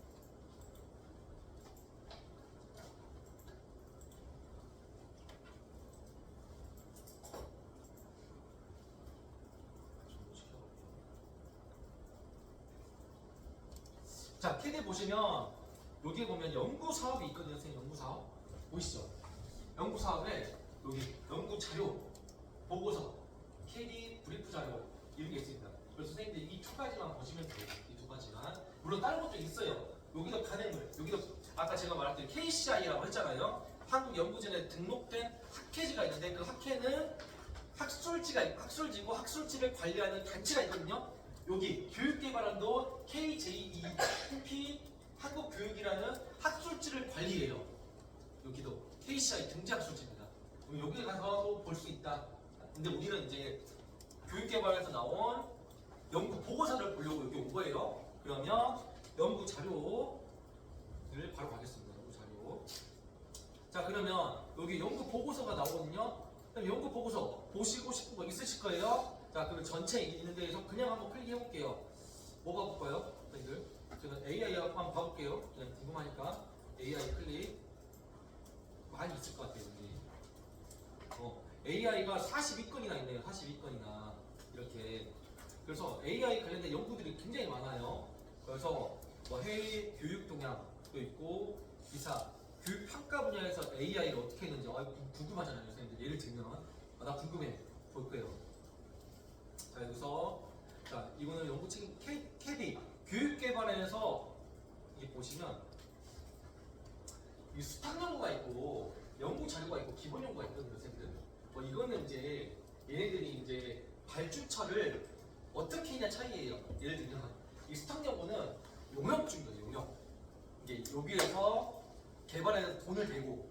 자, KD 보시면 여기에 보면 연구 사업이 있거든요. 선생님, 연구 사업 보이시죠? 연구 사업에 여기 연구 자료, 보고서, KD 브리프 자료 이런 게 있습니다. 그래서 선생님들 이 두 가지만 보시면 돼요. 이 두 가지만. 물론 다른 것도 있어요. 여기도 간행물, 여기도 아까 제가 말했던 KCI라고 했잖아요. 한국연구진에 등록된 학회지가 있는데 그 학회는 학술지고 학술지를 관리하는 단체가 있거든요. 여기 교육개발원도 KJEP 한국교육이라는 학술지를 관리해요. 여기도 KCI 등재학술지입니다. 여기 가서도 볼 수 있다. 근데 우리는 이제 교육개발에서 나온 연구 보고서를 보려고 여기 온 거예요. 그러면 연구 자료를 바로 가겠습니다. 연구 자료. 자, 그러면 여기 연구 보고서가 나오거든요. 그럼 연구 보고서 보시고 싶은 거 있으실 거예요. 자, 그러면 전체 있는 데에서 그냥 한번 클릭해 볼게요. 뭐가 볼까요? 저희들 저는 AI 한번 봐볼게요. 그냥 궁금하니까 AI 클릭. 많이 있을 것 같아요. 여기. AI가 42건이나 있네요. 42건이나 이렇게. 그래서 AI 관련된 연구들이 굉장히 많아요. 그래서 뭐 해외 교육 동향도 있고 기사, 교육 평가 분야에서 AI를 어떻게 했는지 궁금하잖아요, 선생님들. 예를 들면 나 궁금해 볼 거예요. 자, 여기서 자, 이거는 연구책 KD 교육개발에서 이 보시면 이 수탁 연구가 있고 연구 자료가 있고 기본 연구가 있거든요, 선생님들. 이거는 이제 얘네들이 이제 발주처를 어떻게 했냐 차이예요. 예를 들면 이 수탁 연구는 용역 중이에요, 용역. 이게 여기에서 개발에 돈을 대고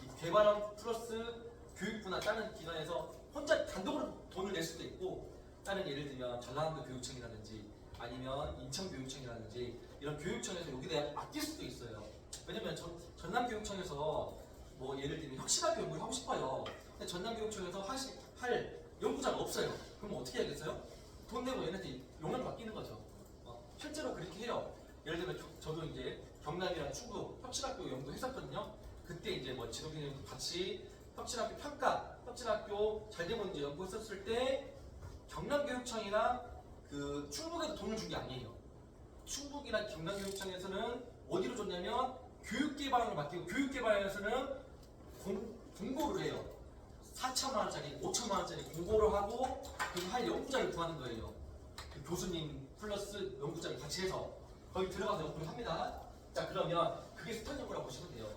이 개발원 플러스 교육부나 다른 기관에서 혼자 단독으로 돈을 낼 수도 있고 다른 예를 들면 전라남도 교육청이라든지 아니면 인천교육청이라든지 이런 교육청에서 여기다 맡길 수도 있어요. 왜냐면 전남교육청에서 뭐 예를 들면 혁신학 연구를 하고 싶어요. 근데 전남교육청에서 할 연구자가 없어요. 그럼 어떻게 해야겠어요? 돈 내고 얘네한테 용역을 맡기는 거죠. 실제로 그렇게 해요. 예를 들면 저도 이제 경남이랑 충북 혁신학교 연구했었거든요. 그때 이제 뭐 지도교수님 같이 혁신학교 평가, 혁신학교 잘 되고 이제 연구했었을 때 경남교육청이랑 그 충북에도 돈을 준 게 아니에요. 충북이나 경남교육청에서는 어디로 줬냐면 교육개발을 맡기고 교육개발에서는 공고를 해요. 4천만 원짜리, 5천만 원짜리 공고를 하고 그리고 할 연구자를 구하는 거예요. 그 교수님 플러스 연구자를 같이 해서 거기 들어가서 연구를 합니다. 자, 그러면 그게 스탄 연구라고 보시면 돼요.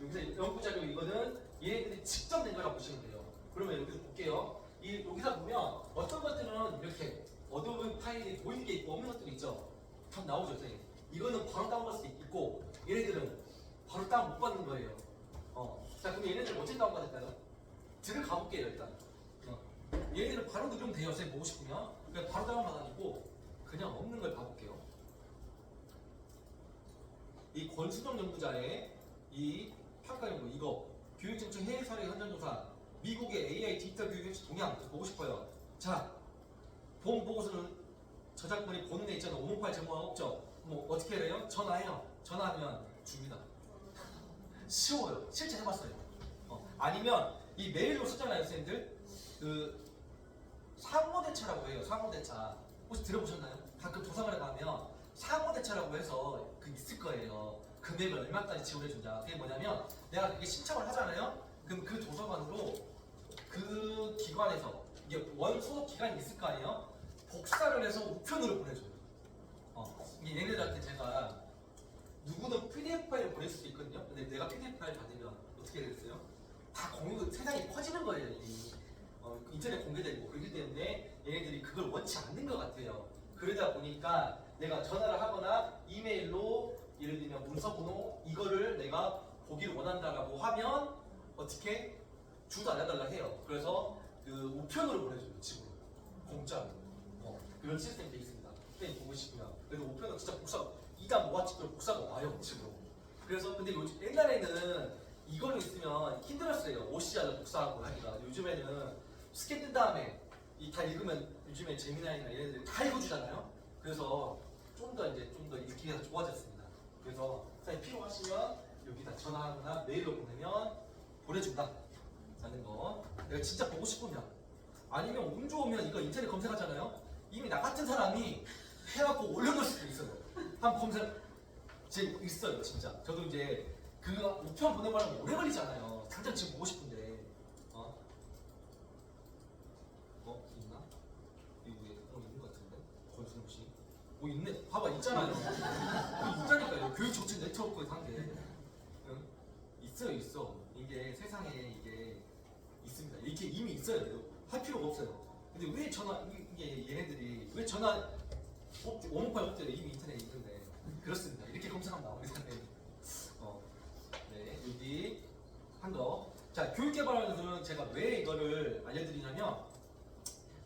여기서 연구자료 이거는 얘네들이 직접 낸 거라고 보시면 돼요. 그러면 여기서 볼게요. 여기서 보면 어떤 것들은 이렇게 어도비 파일이 보이는 게 있고 없는 것들이 있죠. 다 나오죠, 선생님. 이거는 바로 다운받을 수 있고 얘네들은 바로 다운 못 받는 거예요. 자, 그럼 얘네들 어떻게 다운받을까요? 들어가 볼게요, 일단. 얘네들은 바로 누르면 돼요, 선생님 보고 싶으면. 그냥 바로 다운받아가지고 그냥 없는 걸 봐볼게요. 이 권수정 연구자의 이 평가 연구 이거 교육정책 해외 사례 현장 조사 미국의 AI 디지털 교육 현실 동향 보고 싶어요. 자, 본 보고서는 저작권이 본인에 있잖아. 508 전무항 없죠. 뭐 어떻게 해요? 전화해요. 전화하면 줍니다. 쉬워요. 실제 해봤어요. 아니면 이 메일로 쓰잖아요, 선생님들. 그 상호대차라고 해요. 상호대차. 혹시 들어보셨나요? 가끔 도서관에 가면 상호대차라고 해서 그 있을 거예요. 금액을 얼마까지 지원해준다. 그게 뭐냐면 내가 그게 신청을 하잖아요. 그럼 그 도서관으로 그 기관에서 이게 원 소속 기관이 있을 거 아니에요. 복사를 해서 우편으로 보내줘요. 이게 얘네들한테 제가 누구는 PDF 파일을 보낼 수도 있거든요. 근데 내가 PDF 파일 받으면 어떻게 되겠어요? 다 공유, 세상이 퍼지는 거예요. 이미. 인터넷 공개되고 그렇기 때문에 얘네들이 그걸 원치 않는 것 같아요. 그러다 보니까 내가 전화를 하거나 이메일로 예를 들면 문서번호 이거를 내가 보기를 원한다라고 하면 어떻게 주소 알려달라 해요. 그래서 그 우편으로 보내줘요. 집으로. 공짜로. 그런 시스템이 되어 있습니다. 선생님 보고 싶으면. 그래서 우편은 진짜 복사 2단 모아집도 복사가 와요. 집으로. 그래서 근데 요즘 옛날에는 이걸로 있으면 힘들었어요. OCR로 복사하고 하기가. 요즘에는 스캔 뜬 다음에 이 다 읽으면 요즘에 제미나이나 얘네들이 다 읽어주잖아요. 그래서 좀 더 읽기가 좋아졌습니다. 그래서 선생님 필요하시면 여기다 전화하거나 메일로 보내면 보내준다. 라는 거. 내가 진짜 보고 싶으면 아니면 운 좋으면 이거 인터넷 검색하잖아요. 이미 나 같은 사람이 해갖고 올려놓을 수도 있어요. 한번 검색 지금 있어요, 진짜. 저도 이제 그 우편 보내고 하면 오래 걸리잖아요. 당장 지금 보고 싶은데. 있나? 이거 있는 것 같은데? 권순 혹시? 있네. 봐봐, 있잖아요. 있다니까요. 교육정책 네트워크의 단계. 응? 있어. 이게 세상에 이게 있습니다. 이렇게 이미 있어요. 할 필요가 없어요. 근데 왜 이게 얘네들이 왜 전화 508 없대요. 이미 인터넷에 있는데. 그렇습니다. 이렇게 검색하면 나옵니다. 네, 여기 한 거. 자, 교육개발원에서는 제가 왜 이거를 알려드리냐면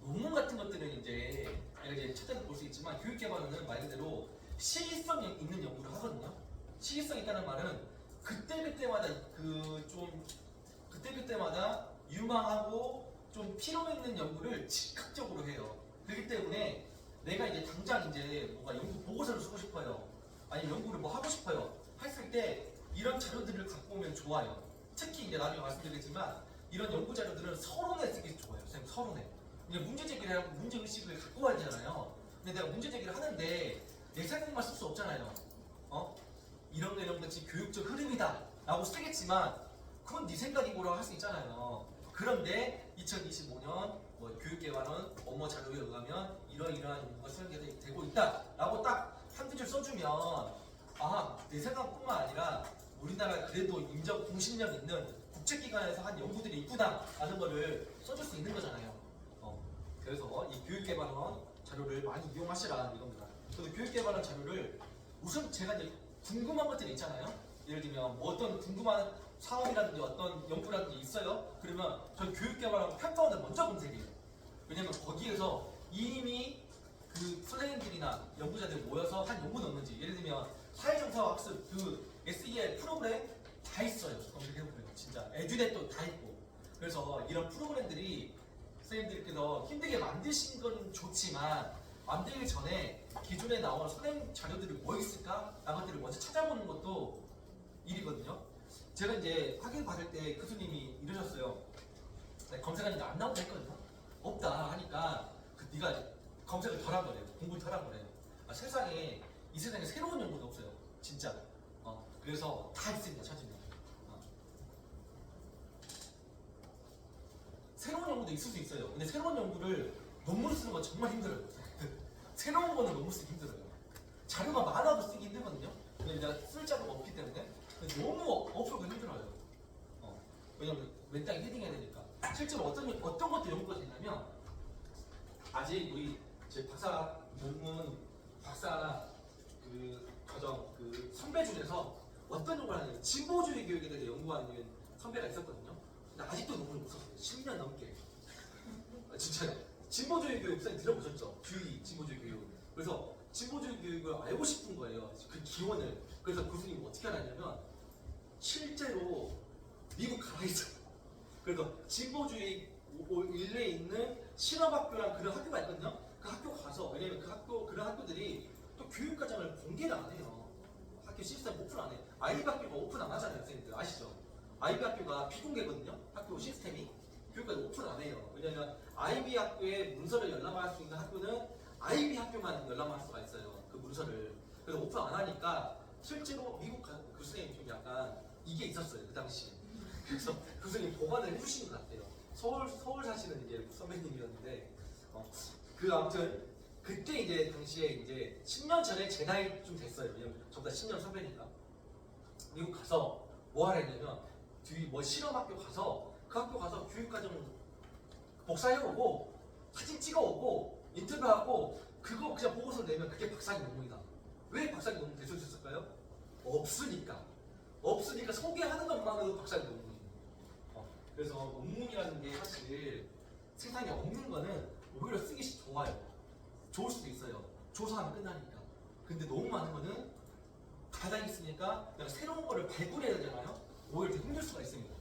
논문 같은 것들은 이제 내가 이제 찾아서 볼 수 있지만 교육개발원은 말 그대로 시의성 있는 연구를 하거든요. 시의성 있다는 말은 그때그때마다 그때그때마다 유망하고 좀 필요 있는 연구를 즉각적으로 해요. 그렇기 때문에 내가 이제 당장 이제 뭔가 연구 보고서를 쓰고 싶어요. 아니 연구를 뭐 하고 싶어요. 했을 때 이런 자료들을 갖고 오면 좋아요. 특히 이제 나중에 말씀드리겠지만 이런 연구 자료들은 서론에 쓰기 좋아요. 선생님 서론에. 이제 문제 제기를 하고 문제 의식을 갖고 와야 되잖아요. 근데 내가 문제 제기를 하는데 내 생각만 쓸 수 없잖아요. 이런 거 이런 것이 교육적 흐름이다 라고 쓰겠지만 그건 네 생각이고라고 할 수 있잖아요. 그런데 2025년 교육개발원 업무 자료에 의하면 이러이러한 연구가 수행되고 있다 라고 딱 한두 줄 써주면 내 생각뿐만 아니라 우리나라 그래도 인정 공신력 있는 국제기관에서 한 연구들이 있구나 라는 거를 써줄 수 있는 거잖아요. 그래서 이 교육개발원 자료를 많이 이용하시라 이겁니다. 저도 교육개발원 자료를 우선 제가 이제 궁금한 것들이 있잖아요. 예를 들면 뭐 어떤 궁금한 사업이라든지 어떤 연구라든지 있어요. 그러면 전 교육개발원 평가원을 먼저 검색해요. 왜냐면 거기에서 이미 그 선생님들이나 연구자들이 모여서 한 연구는 없는지 예를 들면 사회정서 학습 그 SEL 프로그램 다 있어요. 검색해보면 진짜 에듀넷도 다 있고 그래서 이런 프로그램들이 선생님들께서 힘들게 만드신 건 좋지만 만들기 전에 기존에 나오는 선생님 자료들이 뭐 있을까? 라는 것들을 먼저 찾아보는 것도 일이거든요. 제가 이제 확인 받을 때 교수님이 이러셨어요. 검색하는데 안 나온다 했거든요. 없다 하니까 네가 검색을 덜 한 거래요. 공부를 덜 한 거래요. 이 세상에 새로운 연구도 없어요. 진짜. 그래서 다 있습니다. 찾으면. 새로운 연구도 있을 수 있어요. 근데 새로운 연구를 논문을 쓰는 건 정말 힘들어요. 새로운 거는 논문 쓰기 힘들어요. 자료가 많아도 쓰기 힘들거든요. 근데 내가 쓸 자료가 없기 때문에 너무 없어도 힘들어요. 왜냐면 맨땅에 헤딩해야 되니까. 실제로 어떤 것도 연구가 되냐면 아직 우리 제 박사 논문 박사 그 과정 그 선배 중에서 어떤 연구를 하냐면 진보주의 교육에 대해 연구하는 선배가 있었거든요. 근데 아직도 논문을 못 썼어요. 10년 넘게. 진짜요. 진보주의 교육 선생님 들어보셨죠? 진보주의 교육. 그래서 진보주의 교육을 알고 싶은 거예요. 그 기원을. 그래서 교수님이 어떻게 하냐면 실제로 미국 가라 있어. 그래서 진보주의 일레에 있는 실업학교랑 그런 학교가 있거든요. 그 학교 가서, 왜냐면 그 학교 그런 학교들이 또 교육과정을 공개를 안 해요. 학교 시스템 오픈 안 해. 아이비 학교가 오픈 안 하잖아요, 선생님들 아시죠? 아이비 학교가 비공개거든요. 학교 시스템이 교육과정 오픈 안 해요. 왜냐면 아이비 학교에 문서를 열람할 수 있는 학교는 아이비 학교만 열람할 수가 있어요. 그 문서를. 그래서 오픈 안 하니까 실제로 미국 교수님 좀 약간 이게 있었어요, 그 당시에. 그래서 교수님 보관을 해주신 것 같아요. 서울 사시는 이제 선배님이었는데, 그 아무튼 그때 이제 당시에 이제 10년 전에 제 나이 좀 됐어요. 왜냐면 저보다 10년 선배니까. 미국 가서 뭐 하라 했냐면 뒤 뭐 실험학교 가서 그 학교 가서 교육과정 복사해오고 사진 찍어오고 인터뷰하고 그거 그냥 보고서 내면 그게 박사님 논문이다. 왜 박사님 논문 될 수 있었을까요? 없으니까. 없으니까 소개하는 것만으로도 박사님 논문이에요. 그래서 논문이라는 게 사실 세상에 없는 거는 오히려 쓰기 좋아요. 좋을 수도 있어요. 조사하면 끝나니까. 근데 너무 많은 거는 가장 있으니까 내가 새로운 거를 발굴해야 되잖아요. 오히려 더 힘들 수가 있습니다.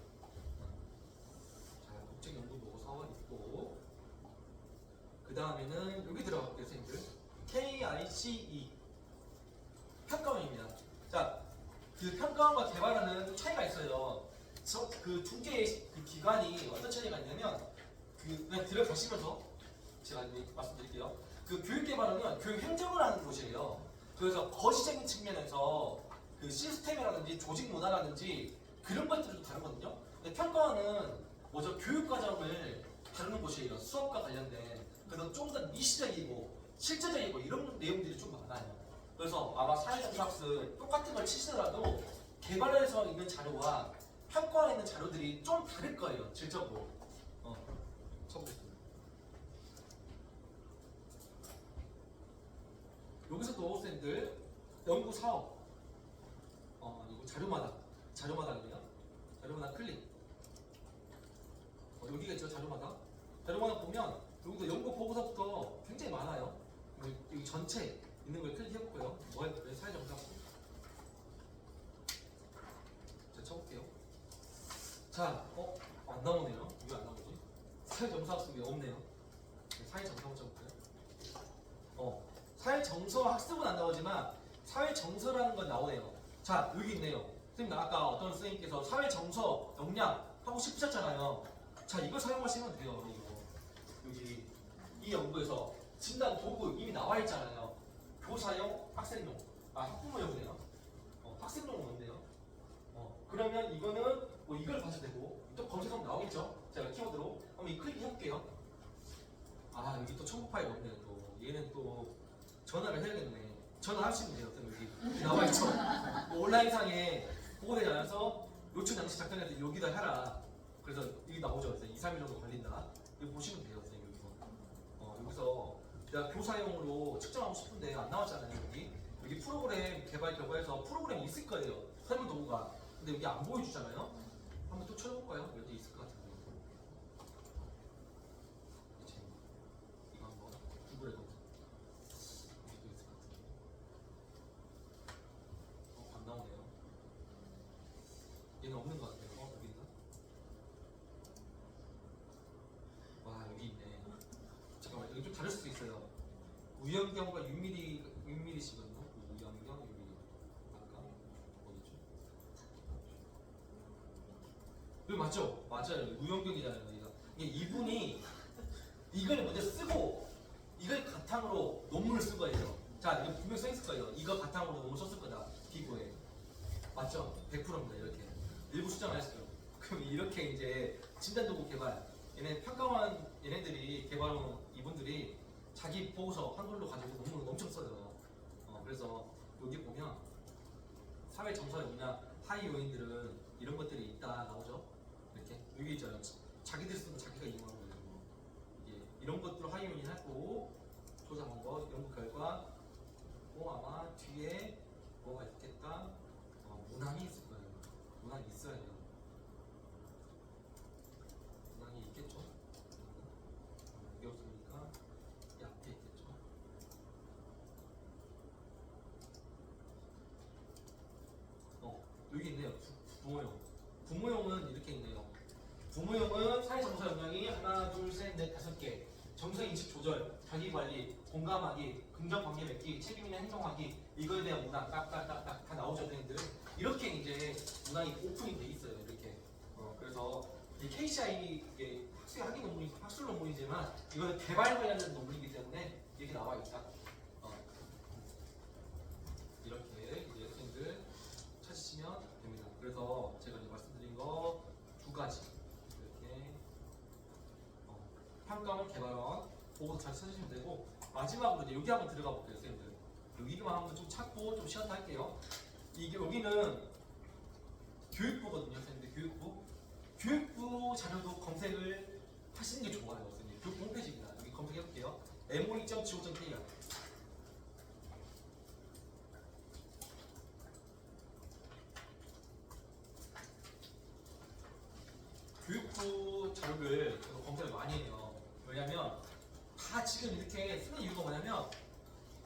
자, 국제연구보고서 있고, 그 다음에는 여기 들어갈게요, 선생님들. KICE 평가원입니다. 자, 그 평가원과 개발원은 차이가 있어요. 그 두 개의 그 기관이 어떤 차이가 있냐면, 그냥 들어가시면서 제가 말씀드릴게요. 그 교육개발원은 교육행정을 하는 곳이에요. 그래서 거시적인 측면에서 그 시스템이라든지 조직 문화라든지 그런 것들도 다르거든요. 근데 평가원은 먼저 교육과정을 다루는 곳이에요. 수업과 관련된. 그래서 좀 더 미시적이고 실제적이고 이런 내용들이 좀 많아요. 그래서 아마 사회정보학습 똑같은 걸 치시더라도 개발에서 있는 자료와 평가원에 있는 자료들이 좀 다를 거예요. 질적으로. 쳐보겠습니다. 여기서도 쌤들 연구 사업 이거 자료마당이에요. 자료마당 클릭. 여기가 있죠. 자료마당 보면 여기도 연구 보고서부터 굉장히 많아요. 여기 전체 있는 걸 클릭해볼게요. 뭐 할까요? 사회정보학습. 제가 쳐볼게요. 자, 안 나오네요. 왜 안 나오지? 사회정보학습이 없네요. 사회정보 쳐볼게요. 사회정서 학습은 안 나오지만 사회정서라는 건 나오네요. 자, 여기 있네요. 선생님, 아까 어떤 선생님께서 사회정서 역량 하고 싶으셨잖아요. 자, 이걸 사용하시면 돼요. 여기 이 연구에서 진단 도구 이미 나와 있잖아요. 교사용, 학생용, 학부모용이네요. 학생용은 없네요. 그러면 이거는 뭐 이걸 봐도 되고 또 검색하면 나오겠죠. 제가 키워드로 한번 이 클릭 해볼게요. 여기 또 첨부 파일 없네요. 또 얘는 또 전화를 해야겠네. 전화하시면 돼요. 여기 나와 있죠. 온라인상에 보고되지 않아서 요청 양식 작성해서 여기다 해라. 그래서 여기 나오죠. 그래서 2, 3일 정도 걸린다. 이거 보시면 돼요. 선생님 여기서. 여기서 내가 교사용으로 측정하고 싶은데 안 나왔잖아요. 여기 프로그램 개발 결과에서 프로그램이 있을 거예요. 설문 도구가. 근데 여기 안 보여주잖아요. 한번 또 쳐볼까요? 여기 있을 것 같은데. 이거 한번 구글에 검색. 여기도 있을 것 같은데. 안 나오네요. 얘는 없는 것 같아요. 여기 있나? 와, 여기 있네. 잠깐만, 여기 좀 다를 수도 있어요. 우연경과 윤미리씨거든요. 우연경, 윤미리. 아까 어디죠? 여기 맞죠? 맞아요. 우연경이잖아요. 이게 이분이 이걸 먼저 쓰고 이걸 바탕으로 논문을 쓴 거예요. 자, 이거 분명 써 있을 거예요. 이거 바탕으로 논문 썼을 거다. 기구에. 맞죠? 100%입니다. 이렇게. 일부 수정을 했어요. 그럼 이렇게 이제 진단도구 개발. 얘네 평가원 얘네들이 개발한 이분들이 자기 보고서 한글로 가지고 논문을 엄청 써요. 그래서 여기 보면 사회 정서의 분야 하위 요인들은 이런 것들이 있다 나오죠. 이렇게 여기 있잖아요. 자기들 쓰고 자기가 이용하는 거예요. 이런 것들을 하위 요인 하고 조사한 거 연구 결과 아마 뒤에 뭐가 있겠다. 문항이 있을 거예요. 문항이 있어야 돼요. 문항이 있겠죠. 이게 없으니까 이 앞에 있겠죠. 여기 있네요. 부모용. 부모용은 이렇게 있네요. 부모용은 사회 정서 역량이 하나, 둘, 셋, 넷, 5개. 정서 인식 조절, 자기 관리, 공감하기, 긍정 관계 맺기, 책임 있는 행동하기, 이거에 대한 문항 딱딱딱딱 다 나오죠, 선생님들. 이렇게 이제 문항이 오픈이 돼 있어요, 이렇게. 그래서 이 KCI 이게 학술 논문이지만 이거는 개발 관련된 논문이기 때문에 이렇게 나와 있다. 이렇게 이제 선생님들 찾으시면 됩니다. 그래서 제가 이제 말씀드린 거 두 가지 이렇게 평가원, 개발원 보고서 잘 찾으시면 되고 마지막으로 이제 여기 한번 들어가 볼게요, 선생님들. 여기만 한번 좀 찾고 좀 쉬었다 할게요. 이게 여기는 교육부거든요, 선생님들. 교육부 자료도 검색을 하시는 게 좋아요, 선생님. 교육부 홈페이지입니다. 여기 검색해 볼게요. mo2.go.kr 교육부 자료를 검색을 많이 해요. 왜냐면 다 지금 이렇게 쓰는 이유가 뭐냐면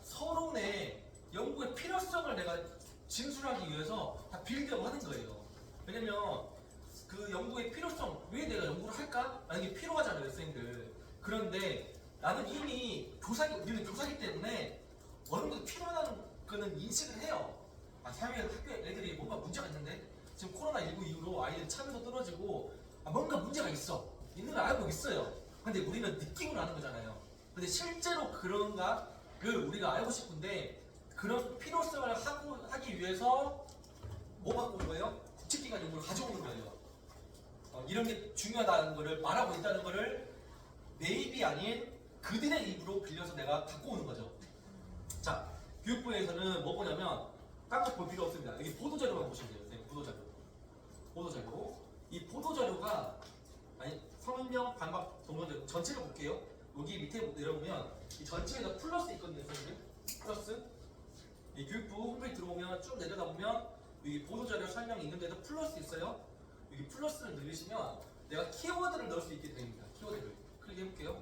서로 내 연구의 필요성을 내가 진술하기 위해서 다 빌드업 하는 거예요. 왜냐면 그 연구의 필요성, 왜 내가 연구를 할까? 라는 게 필요하잖아요, 선생님들. 그런데 나는 이미 우리는 교사기 때문에 어느 정도 필요하다는 거는 인식을 해요. 사회에 학교 애들이 뭔가 문제가 있는데 지금 코로나19 이후로 아이들 참여도 떨어지고 뭔가 문제가 있는 걸 알고 있어요. 근데 우리는 느낌으로 아는 거잖아요. 근데 실제로 그런가를 우리가 알고 싶은데 그런 필요성을 하기 위해서 뭐 갖고 온 거예요? 국책기관 연구를 가져오는 거예요. 이런 게 중요하다는 거를 말하고 있다는 거를 내 입이 아닌 그들의 입으로 빌려서 내가 갖고 오는 거죠. 자, 교육부에서는 뭐 보냐면 딴 거 볼 필요 없습니다. 여기 보도자료만 보시면 돼요. 선생님, 보도자료. 이 보도자료가 성인명, 반박, 동반자료 전체를 볼게요. 여기 밑에 내려보면 이 전체에서 플러스 있거든요, 선생님. 플러스. 이 교육부 홈페이지 들어오면 쭉 내려다 보면 여기 보도자료 설명이 있는데도 플러스 있어요. 여기 플러스를 누르시면 내가 키워드를 넣을 수 있게 됩니다. 키워드를 클릭해볼게요.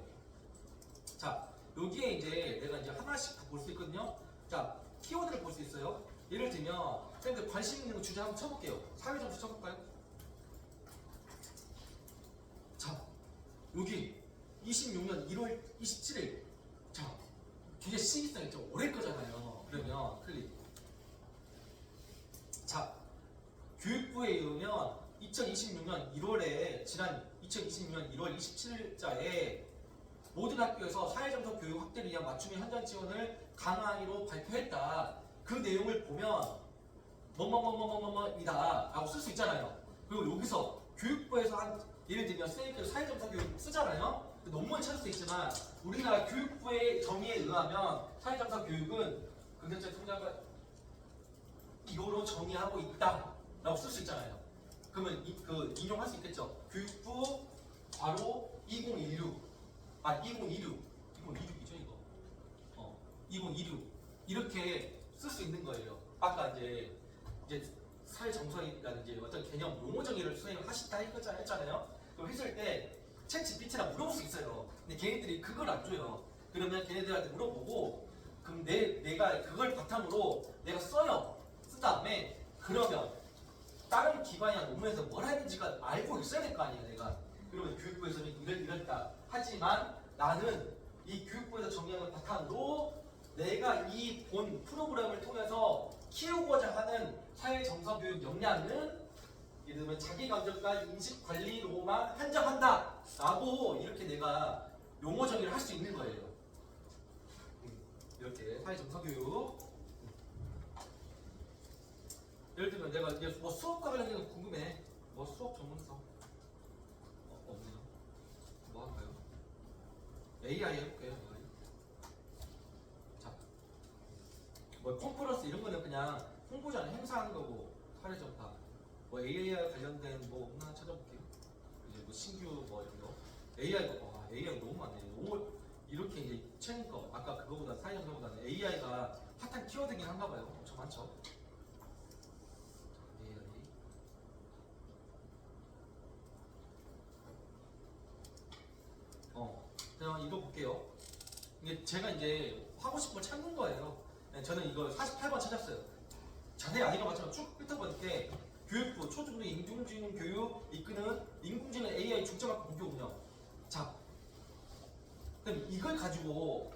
자, 여기에 이제 내가 이제 하나씩 볼 수 있거든요. 자, 키워드를 볼 수 있어요. 예를 들면 선생님들 관심 있는 주제 한번 쳐볼게요. 사회정서 쳐볼까요? 자, 여기 26년 1월 27일. 자, 굉장히 시기성이 좀 오래 거잖아요. 그러면 클릭. 자, 교육부에 이르면 2026년 1월에 지난 2026년 1월 27일자에 모든 학교에서 사회정서 교육 확대를 위한 맞춤형 현장 지원을 강화하기로 발표했다. 그 내용을 보면 뭐뭐뭐뭐뭐뭐이다 라고 쓸 수 있잖아요. 그리고 여기서 교육부에서 예를 들면 선생님들 사회정서 교육 쓰잖아요. 논문을 찾을 수 있지만 우리나라 교육부의 정의에 의하면 사회정서 교육은 긍정적 성장을 이거로 정의하고 있다 라고 쓸 수 있잖아요. 그러면 인용할 수 있겠죠. 교육부 바로 2016 2026이죠 이거. 2026 이렇게 쓸 수 있는 거예요. 아까 이제 사회 정서라든지 어떤 개념 용어 정의를 선생님 하신다 했잖아요. 그럼 했을 때 챗GPT랑 물어볼 수 있어요. 근데 걔네들이 그걸 안 줘요. 그러면 걔네들한테 물어보고 그럼 내가 그걸 바탕으로 내가 써요. 쓴 다음에 그러면 다른 기관이나 논문에서 뭘 했는지가 알고 있어야 될 거 아니에요, 내가. 그러면 교육부에서는 이랬다. 하지만 나는 이 교육부에서 정리하는 바탕으로 내가 이 본 프로그램을 통해서 키우고자 하는 사회 정서 교육 역량은 예를 들면 자기 감정과 인식 관리로만 한정한다 라고 이렇게 내가 용어 정의를 할 수 있는 거예요. 이렇게 사회 정서 교육. 예를 들면 내가 이제 뭐 수업과 관련된 거 궁금해. 뭐 수업 전문서 없네요. 뭐 할까요? AI 해볼게요. AI. 자, 뭐 컨퍼런스 이런 거는 그냥 홍보자는 행사하는 거고 사례정파. 뭐 AI와 관련된 뭐 하나 찾아볼게요. 이제 뭐 신규 뭐 이런 거. AI가 너무 많네요. 너무 이렇게 이제 최근 거 아까 그거보다 사회정서보다는 AI가 핫한 키워드긴 한가 봐요. 엄청 많죠. 그냥 이거 볼게요. 이게 제가 이제 하고 싶은 걸 찾는 거예요. 저는 이거 48번 찾았어요. 자세히 안 읽어봤지만 쭉 훑어볼 때 교육부 초중등 인공지능 교육 이끄는 인공지능 AI 중점학교 본교 운영. 자, 그럼 이걸 가지고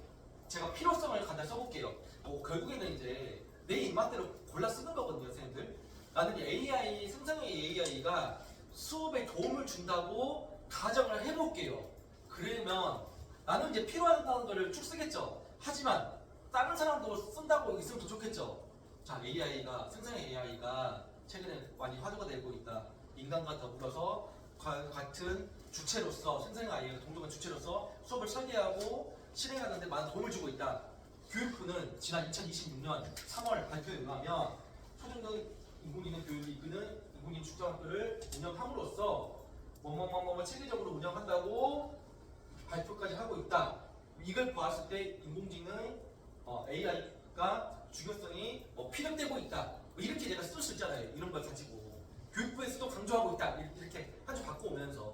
제가 필요성을 갖다 써볼게요. 결국에는 이제 내 입맛대로 골라 쓰는 거거든요, 선생님들. 나는 AI, 생성형 AI가 수업에 도움을 준다고 가정을 해볼게요. 그러면 나는 이제 필요하다는 거를 쭉 쓰겠죠. 하지만 다른 사람도 쓴다고 있으면 더 좋겠죠. 자, AI가, 생성형 AI가 최근에 많이 화두가 되고 있다. 인간과 더불어서 같은 주체로서, 생성형 AI가 동등한 주체로서 수업을 설계하고 실행하는데 많은 도움을 주고 있다. 교육부는 지난 2026년 3월 발표에 의하면 초중등 인공지능 교육을 이끄는 인공지능 중점학교를 운영함으로써 뭐뭐뭐뭐 체계적으로 운영한다고 발표까지 하고 있다. 이걸 보았을 때 인공지능 AI가 중요성이 필요되고 있다. 이렇게 내가 쓸 수 있잖아요. 이런 걸 가지고 교육부에서도 강조하고 있다. 이렇게 한 줄 바꿔오면서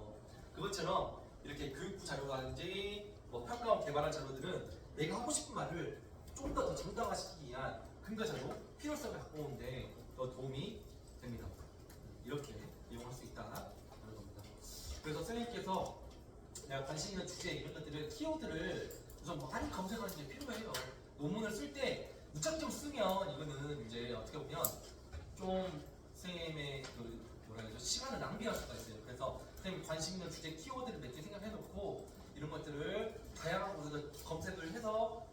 그것처럼 이렇게 교육부 자료라든지 평가원 개발한 자료들은 내가 하고 싶은 말을 좀 더 정당화시키기 위한 근거 자료, 필요성을 갖고 오는데 더 도움이 됩니다. 이렇게 이용할 수 있다는 겁니다. 그래서 선생님께서 내가 관심 있는 주제 이런 것들을 키워드를 우선 많이 검색하는 게 필요해요. 논문을 쓸 때 무작정 쓰면 이거는 이제 어떻게 보면 좀 선생님의 그 뭐라 그러죠, 시간을 낭비할 수가 있어요. 그래서 선생님 관심 있는 주제 키워드를 몇 개 생각해 놓고 이런 것들을 다양한 곳에서 검색을 해서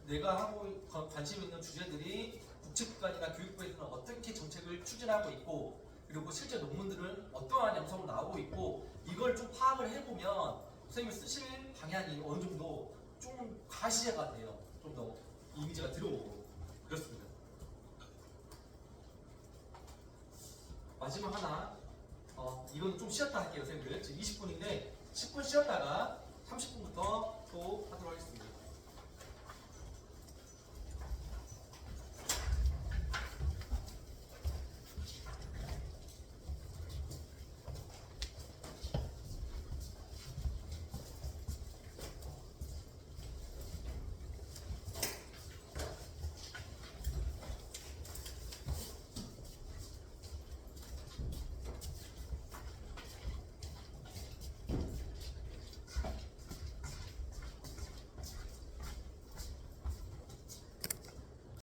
내가 하고 관심 있는 주제들이 국제기관이나 교육부에서는 어떻게 정책을 추진하고 있고 그리고 실제 논문들은 어떠한 양성으로 나오고 있고 이걸 좀 파악을 해보면 선생님이 쓰실 방향이 어느 정도 좀 가시화가 돼요. 좀 더 이미지가 들어오고 그렇습니다. 마지막 하나 이건 좀 쉬었다 할게요 선생님들. 지금 20분인데 10분 쉬었다가 30분부터 또 하도록 하겠습니다.